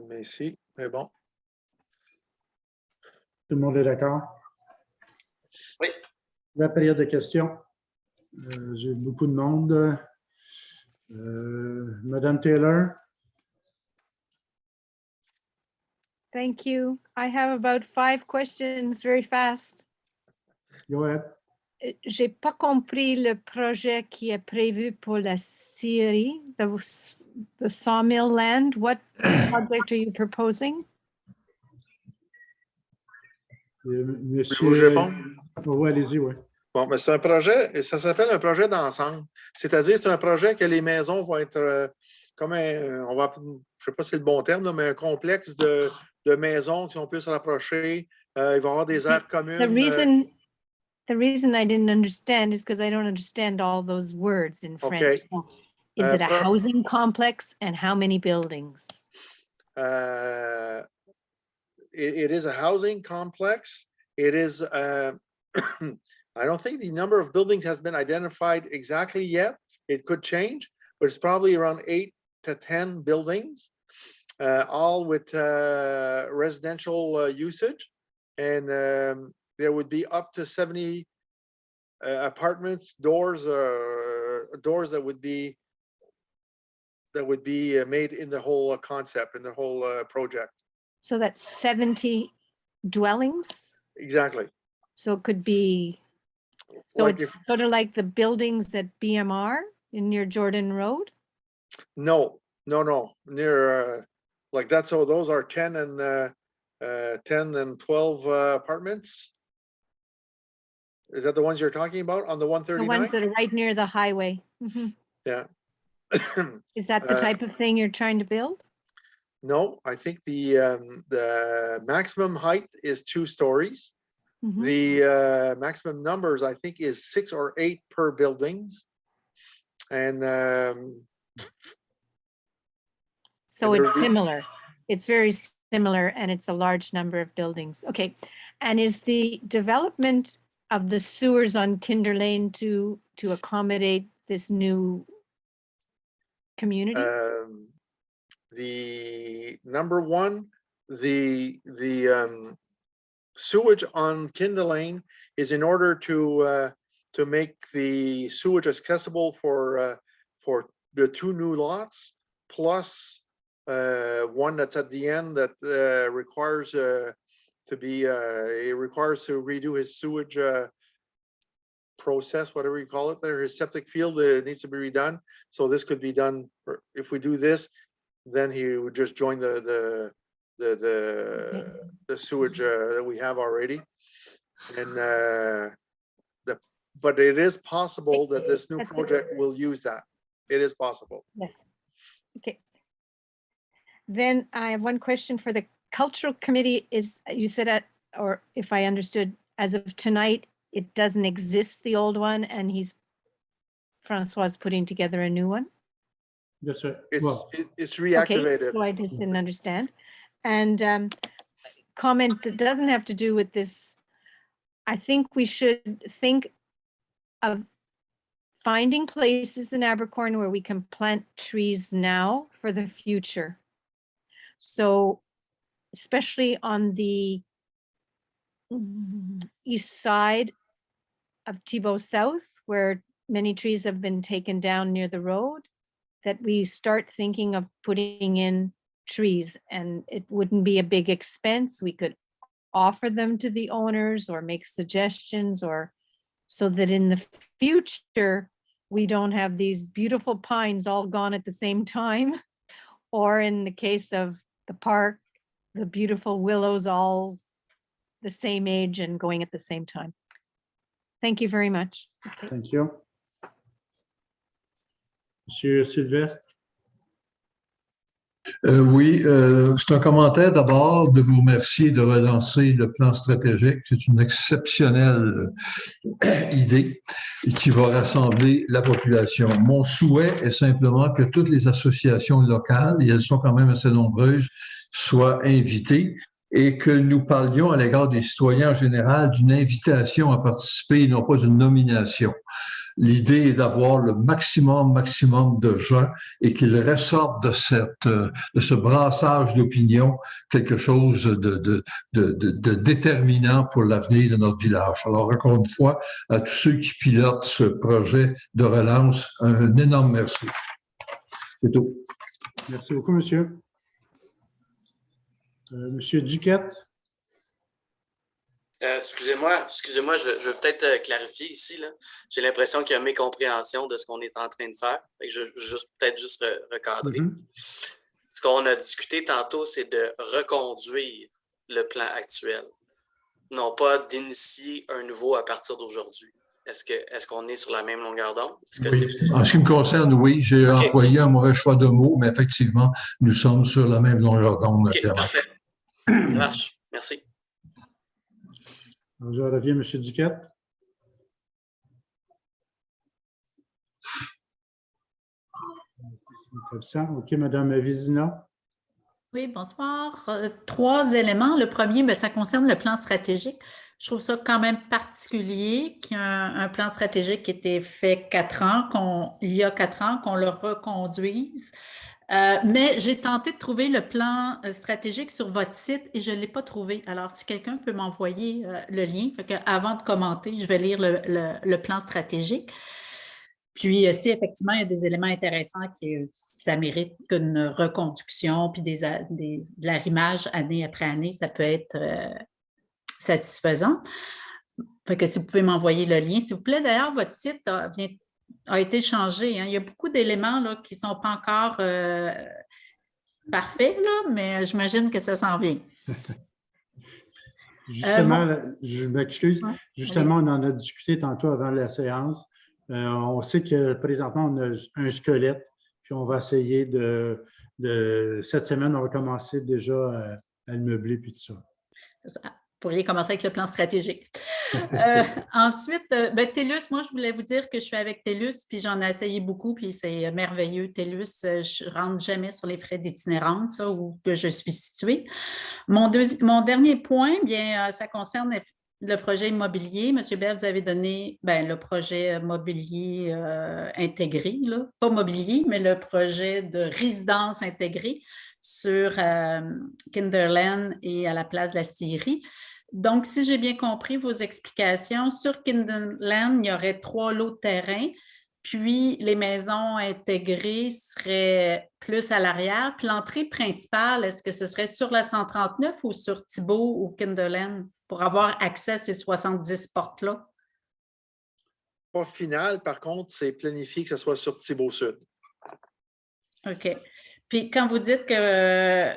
Merci, c'est bon. Tout le monde est d'accord? Oui. La période de questions. J'ai beaucoup de monde. Madame Taylor. Thank you. I have about 5 questions very fast. Go ahead. J'ai pas compris le projet qui est prévu pour la Syrie, the sawmill land. What project are you proposing? Voulez-vous que je réponde? Oui, allez-y, oui. Bon, mais c'est un projet, et ça s'appelle un projet d'ensemble. C'est-à-dire, c'est un projet que les maisons vont être comme je ne sais pas si c'est le bon terme, mais un complexe de maisons qui sont plus rapprochées. Il va y avoir des aires communes. The reason I didn't understand is because I don't understand all those words in French. Okay. So is it a housing complex and how many buildings? It is a housing complex. It is, I don't think the number of buildings has been identified exactly yet. It could change, but it's probably around 8 to 10 buildings, all with residential usage. And there would be up to 70 apartments, doors that would be made in the whole concept, in the whole project. So that's 70 dwellings? Exactly. So it could be, so Like it's sort of like the buildings at BMR in near Jordan Road? No. Near like that. So those are 10 and 12 apartments. Is that the ones you're talking about on the 139? The ones that are right near the highway. Mhm. Yeah. Is that the type of thing you're trying to build? No, I think the maximum height is 2 stories. Mhm. The maximum numbers, I think, is 6 or 8 per buildings. And so it's similar. It's very similar and it's a large number of buildings. Okay. And is the development of the sewers on Kinder Lane to accommodate this new community? The number one, the sewage on Kinder Lane is in order to make the sewage accessible for the 2 new lots, plus one that's at the end that requires it requires to redo his sewage process, whatever you call it there. His septic field needs to be redone. So this could be done. If we do this, then he would just join the sewage that we have already. And but it is possible that this new project will use that. It is possible. Yes. Okay. Then I have one question for the cultural committee. Is you said or if I understood, as of tonight, it doesn't exist, the old one, and Francois putting together a new one? Yes, sir. It's, Well, it's Okay, reactivated. so I just didn't understand. And comment that doesn't have to do with this. I think we should think of finding places in Abercorn where we can plant trees now for the future. So especially on the east side of Thibault South, where many trees have been taken down near the road, that we start thinking of putting in trees, and it wouldn't be a big expense. We could offer them to the owners or make suggestions, or so that in the future, we don't have these beautiful pines all gone at the same time. Or in the case of the park, the beautiful willows all the same age and going at the same time. Thank you very much. Okay. thank you. Monsieur Sylvestre? Oui, c'est un commentaire d'abord de vous remercier de relancer le plan stratégique. C'est une exceptionnelle idée qui va rassembler la population. Mon souhait est simplement que toutes les associations locales, et elles sont quand même assez nombreuses, soient invitées et que nous parlions à l'égard des citoyens en général d'une invitation à participer, non pas d'une nomination. L'idée est d'avoir le maximum de gens et qu'ils ressortent de ce brassage d'opinion quelque chose de déterminant pour l'avenir de notre village. Alors, encore une fois, à tous ceux qui pilotent ce projet de relance, un énorme merci. C'est tout. Merci beaucoup, monsieur. Monsieur Duquette? Excusez-moi, je vais peut-être clarifier ici, là. J'ai l'impression qu'il y a mécompréhension de ce qu'on est en train de faire. Fait que je vais peut-être juste recadrer. Ce qu'on a discuté tantôt, c'est de reconduire le plan actuel, non pas d'initier un nouveau à partir d'aujourd'hui. Est-ce qu'on est sur la même longueur d'onde? Oui. En ce qui me concerne, oui, j'ai employé un mauvais choix de mots, mais effectivement, nous sommes sur la même longueur d'onde. OK, parfait. Ça marche. Merci. Alors, je reviens, monsieur Duquette. OK, madame Vizina. Oui, bonsoir. 3 éléments. Le premier, ça concerne le plan stratégique. Je trouve ça quand même particulier qu'il y ait un plan stratégique qui était fait il y a 4 ans, qu'on le reconduise. Mais j'ai tenté de trouver le plan stratégique sur votre site et je ne l'ai pas trouvé. Alors, si quelqu'un peut m'envoyer le lien, avant de commenter, je vais lire le plan stratégique. Puis, si effectivement, il y a des éléments intéressants ça mérite qu'une reconduction, puis de l'arrimage année après année, ça peut être satisfaisant. Fait que si vous pouvez m'envoyer le lien, s'il vous plaît. D'ailleurs, votre site a été changé. Hein. Il y a beaucoup d'éléments là, qui ne sont pas encore parfaits, là, mais j'imagine que ça s'en vient. Justement, je m'excuse. Justement, on en a discuté tantôt avant la séance. On sait que présentement, on a un squelette, puis on va essayer cette semaine, on va commencer déjà à le meubler, puis tout ça. Vous pourriez commencer avec le plan stratégique. Ensuite, TELUS, moi, je voulais vous dire que je suis avec TELUS, puis j'en ai essayé beaucoup, puis c'est merveilleux. TELUS, je ne rentre jamais sur les frais d'itinérance où que je suis située. Mon dernier point, bien, ça concerne le projet immobilier. Monsieur Bell, vous avez donné le projet mobilier intégré, là. Pas mobilier, mais le projet de résidence intégrée sur Kinderland et à la place de la Syrie. Donc, si j'ai bien compris vos explications, sur Kinderland, il y aurait 3 lots de terrain, puis les maisons intégrées seraient plus à l'arrière. Puis l'entrée principale, est-ce que ce serait sur la 139 ou sur Thibault ou Kinderland pour avoir accès à ces 70 portes-là? Pas final, par contre, c'est planifié que ce soit sur Thibault Sud. OK. Puis quand vous dites que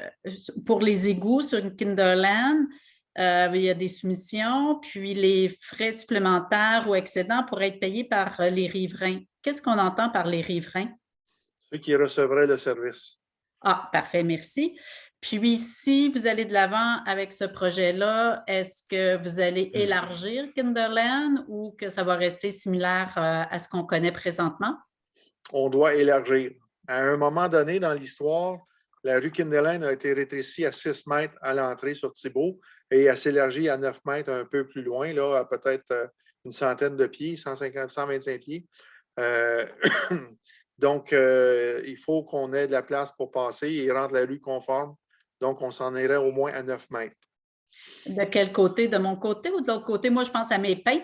pour les égouts sur une Kinderland, il y a des soumissions, puis les frais supplémentaires ou excédents pourraient être payés par les riverains. Qu'est-ce qu'on entend par les riverains? Ceux qui recevraient le service. Ah, parfait, merci. Puis, si vous allez de l'avant avec ce projet-là, est-ce que vous allez élargir Kinderland ou que ça va rester similaire à ce qu'on connaît présentement? On doit élargir. À un moment donné dans l'histoire, la rue Kinderland a été rétrécie à 6 mètres à l'entrée sur Thibault et elle s'élargit à 9 mètres un peu plus loin, là, à peut-être une centaine de pieds, 150, 125 pieds. Donc, il faut qu'on ait de la place pour passer et rendre la rue conforme. Donc, on s'en irait au moins à 9 mètres. De quel côté? De mon côté ou de l'autre côté? Moi, je pense à mes pins.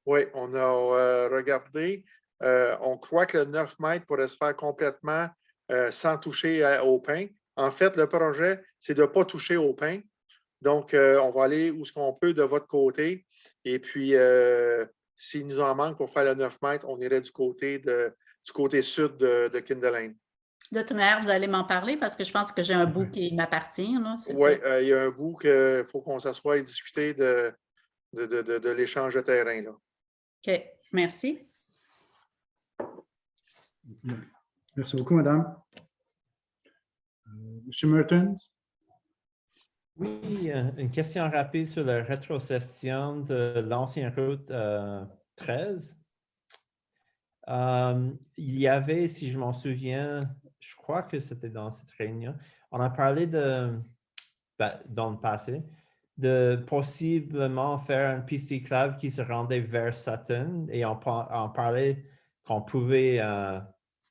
Oui, on a regardé. On croit que le 9 mètres pourrait se faire complètement sans toucher au pain. En fait, le projet, c'est de ne pas toucher au pain. Donc, on va aller où ce qu'on peut de votre côté. Et puis, s'il nous en manque pour faire le 9 mètres, on irait du côté sud de Kinderland. De toute manière, vous allez m'en parler parce que je pense que j'ai un bout qui m'appartient. Oui, il y a un bout qu'il faut qu'on s'assoie et discuter de l'échange de terrain. Là. OK, merci. Merci beaucoup, madame. Monsieur Mertens? Oui, une question rapide sur la rétrocession de l'ancienne route 13. Il y avait, si je m'en souviens, je crois que c'était dans cette réunion, on a parlé dans le passé, de possiblement faire une piste cyclable qui se rendait vers Sutton et on parlait qu'on pouvait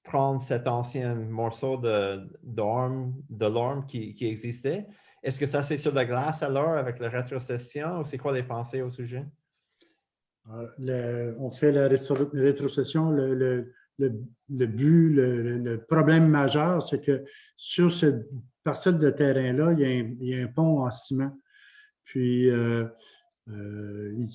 prendre cet ancien morceau de l'orme qui existait. Est-ce que ça, c'est sur la glace alors avec la rétrocession ou c'est quoi les pensées au sujet? On fait la rétrocession. Le but, le problème majeur, c'est que sur cette parcelle de terrain-là, il y a un pont en ciment. Puis, il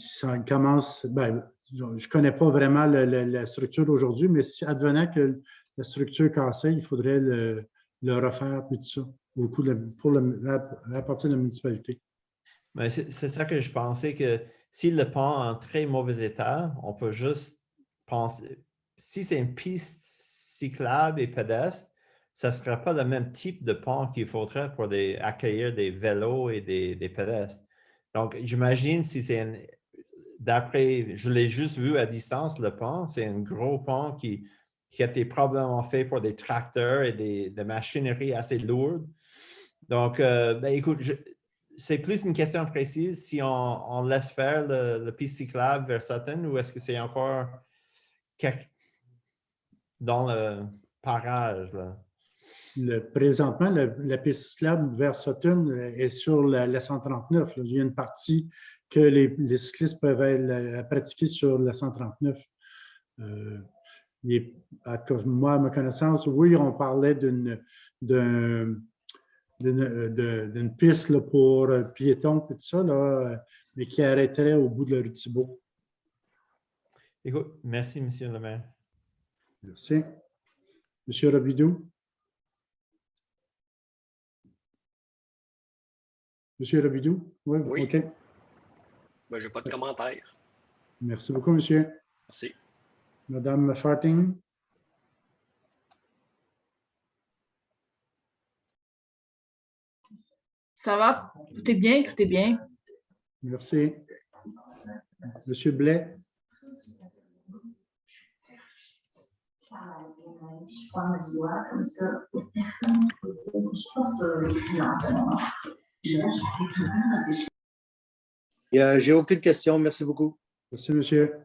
commence, je ne connais pas vraiment la structure aujourd'hui, mais si advenant que la structure cassait, il faudrait le refaire, puis tout ça, à partir de la municipalité. C'est ça que je pensais, que si le pont est en très mauvais état, on peut juste penser, si c'est une piste cyclable et pédestre, ça ne serait pas le même type de pont qu'il faudrait pour accueillir des vélos et des pédestres. Donc, j'imagine si c'est d'après, je l'ai juste vu à distance, le pont, c'est un gros pont qui a été probablement fait pour des tracteurs et des machineries assez lourdes. Donc, écoute, c'est plus une question précise si on laisse faire le piste cyclable vers Sutton ou est-ce que c'est encore dans le parage, là? Présentement, la piste cyclable vers Sutton est sur la 139. Là. Il y a une partie que les cyclistes peuvent pratiquer sur la 139. Moi, à ma connaissance, oui, on parlait d'une piste là, pour piétons et tout ça, là, mais qui arrêterait au bout de la rue Thibault. Écoute, merci, M. le maire. Merci. M. Robidoux? M. Robidoux? Oui. OK. Je n'ai pas de commentaire. Merci beaucoup, monsieur. Merci. Madame Farting? Ça va? Tout est bien, tout est bien. Merci. Monsieur Blais? J'ai aucune question. Merci beaucoup. Merci, monsieur.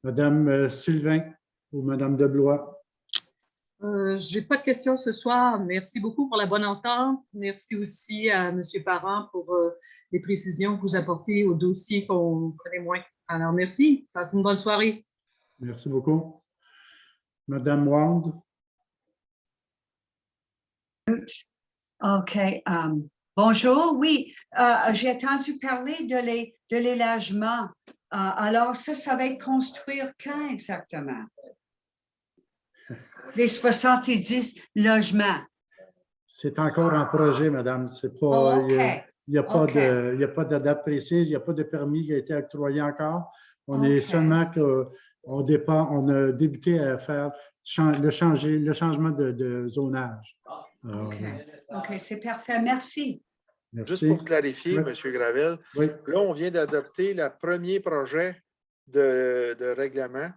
Madame Sylvain ou Madame Deblois? Je n'ai pas de questions ce soir. Merci beaucoup pour la bonne entente. Merci aussi à M. Parent pour les précisions que vous apportez au dossier qu'on connaît moins. Alors, merci. Passez une bonne soirée. Merci beaucoup. Madame Wand? OK. Bonjour. Oui, j'ai entendu parler de l'élargement. Alors, ça va être construire quand exactement? Les 70 logements. C'est encore en projet, madame. C'est pas, il n'y a pas de date précise, il n'y a pas de permis qui a été octroyé encore. On est seulement on a débuté à faire le changement de zonage. Alors, OK, c'est parfait. Merci. merci. Juste pour clarifier, Oui. M. Gravel, Oui. là, on vient d'adopter le premier projet de règlement.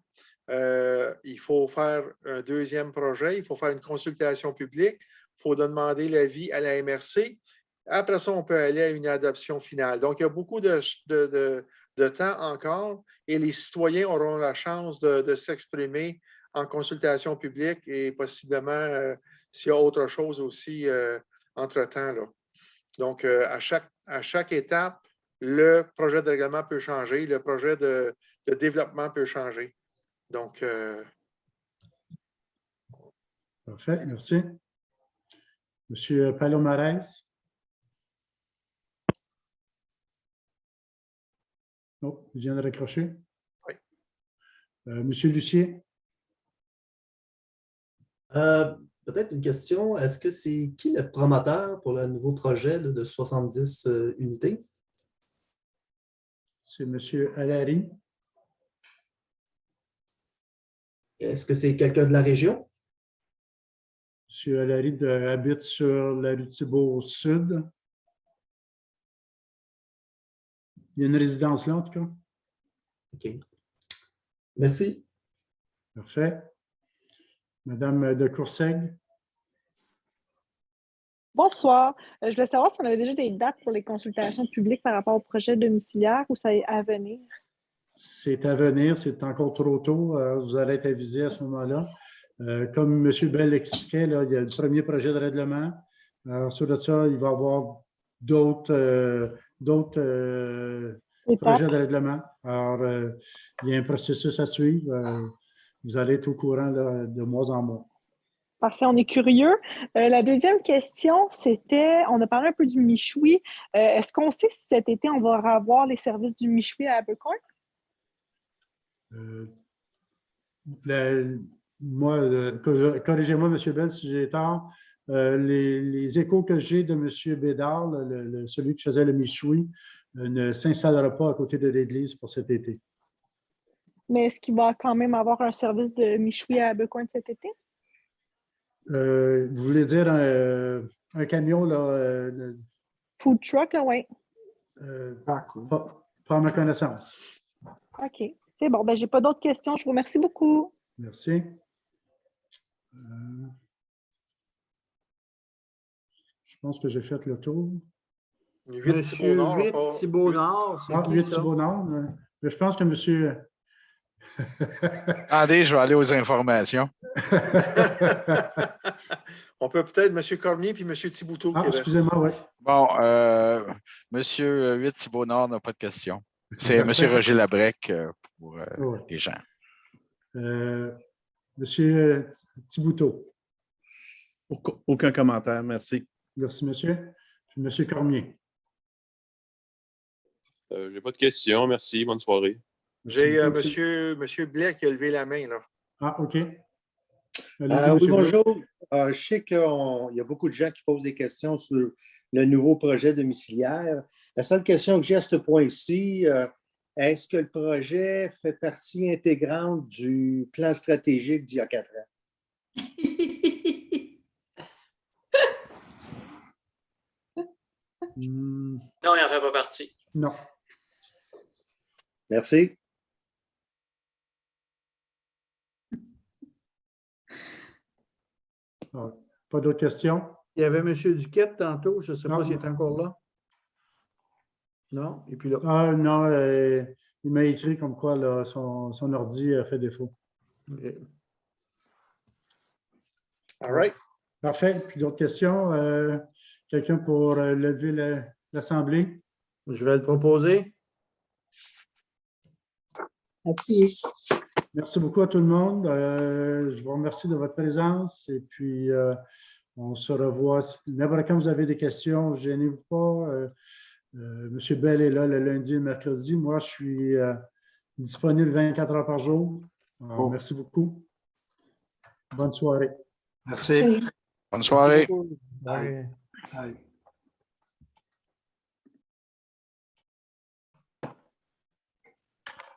Il faut faire un deuxième projet, il faut faire une consultation publique, il faut demander l'avis à la MRC. Après ça, on peut aller à une adoption finale. Donc, il y a beaucoup de temps encore et les citoyens auront la chance de s'exprimer en consultation publique et possiblement s'il y a autre chose aussi entre-temps, là. Donc, à chaque étape, le projet de règlement peut changer, le projet de développement peut changer. Donc, Parfait, merci. Monsieur Palomarès. Oh, il vient de raccrocher. Oui. Monsieur Lucier. Peut-être une question. Est-ce que c'est qui le promoteur pour le nouveau projet là, de 70 unités? C'est monsieur Allary. Est-ce que c'est quelqu'un de la région? Monsieur Allary habite sur la rue Thibault Sud. Il y a une résidence là, en tout cas. OK. Merci. Parfait. Madame de Courcelles. Bonsoir. Je voulais savoir si on avait déjà des dates pour les consultations publiques par rapport au projet domiciliaire ou ça est à venir. C'est à venir, c'est encore trop tôt. Vous allez être avisé à ce moment-là. Comme M. Bell l'expliquait, là, il y a le premier projet de règlement. Ensuite de ça, il va y avoir d'autres projets de règlement. Alors, il y a un processus à suivre. Vous allez être au courant là, de mois en mois. Parfait, on est curieux. La deuxième question, c'était, on a parlé un peu du Michoui. Est-ce qu'on sait si cet été, on va avoir les services du Michoui à Abercorn? Corrigez-moi, M. Bell, si j'ai tort. Les échos que j'ai de M. Bédard, celui qui faisait le Michoui, ne s'installera pas à côté de l'église pour cet été. Mais est-ce qu'il va quand même avoir un service de Michoui à Abercorn cet été? Vous voulez dire un camion, là? Food truck, là, oui. Pas à ma connaissance. OK. C'est bon. Ben, je n'ai pas d'autres questions. Je vous remercie beaucoup. Merci. Je pense que j'ai fait le tour. 8 Thibault-Nord. 8 Thibault-Nord. Mais je pense que monsieur... Attendez, je vais aller aux informations. On peut peut-être M. Cormier puis M. Thibouteau. Excusez-moi, oui. Bon, M. 8 Thibault-Nord n'a pas de question. C'est M. Roger Labrec pour les gens. M. Thibouteau. Aucun commentaire, merci. Merci, monsieur. Puis M. Cormier. Je n'ai pas de questions, merci. Bonne soirée. J'ai monsieur Blais qui a levé la main, là. Ah, OK. Oui, bonjour. Je sais qu'il y a beaucoup de gens qui posent des questions sur le nouveau projet domiciliaire. La seule question que j'ai à ce point-ci, est-ce que le projet fait partie intégrante du plan stratégique d'il y a 4 ans? Non, il n'en fait pas partie. Non. Merci. Pas d'autres questions? Il y avait M. Duquette tantôt, je ne sais pas s'il est encore là. Non? Et puis là. Ah non, il m'a écrit comme quoi là, son ordi a fait défaut. Okay. All right. Parfait. Puis d'autres questions? Quelqu'un pour lever l'Assemblée? Je vais le proposer. Appuyez. Merci beaucoup à tout le monde. Je vous remercie de votre présence et puis on se revoit. N'importe quand vous avez des questions, gênez-vous pas. M. Bell est là le lundi et le mercredi. Moi, je suis disponible 24 heures par jour. Alors, merci beaucoup. Bonne soirée. Merci. Bonne soirée. Bye. Bye.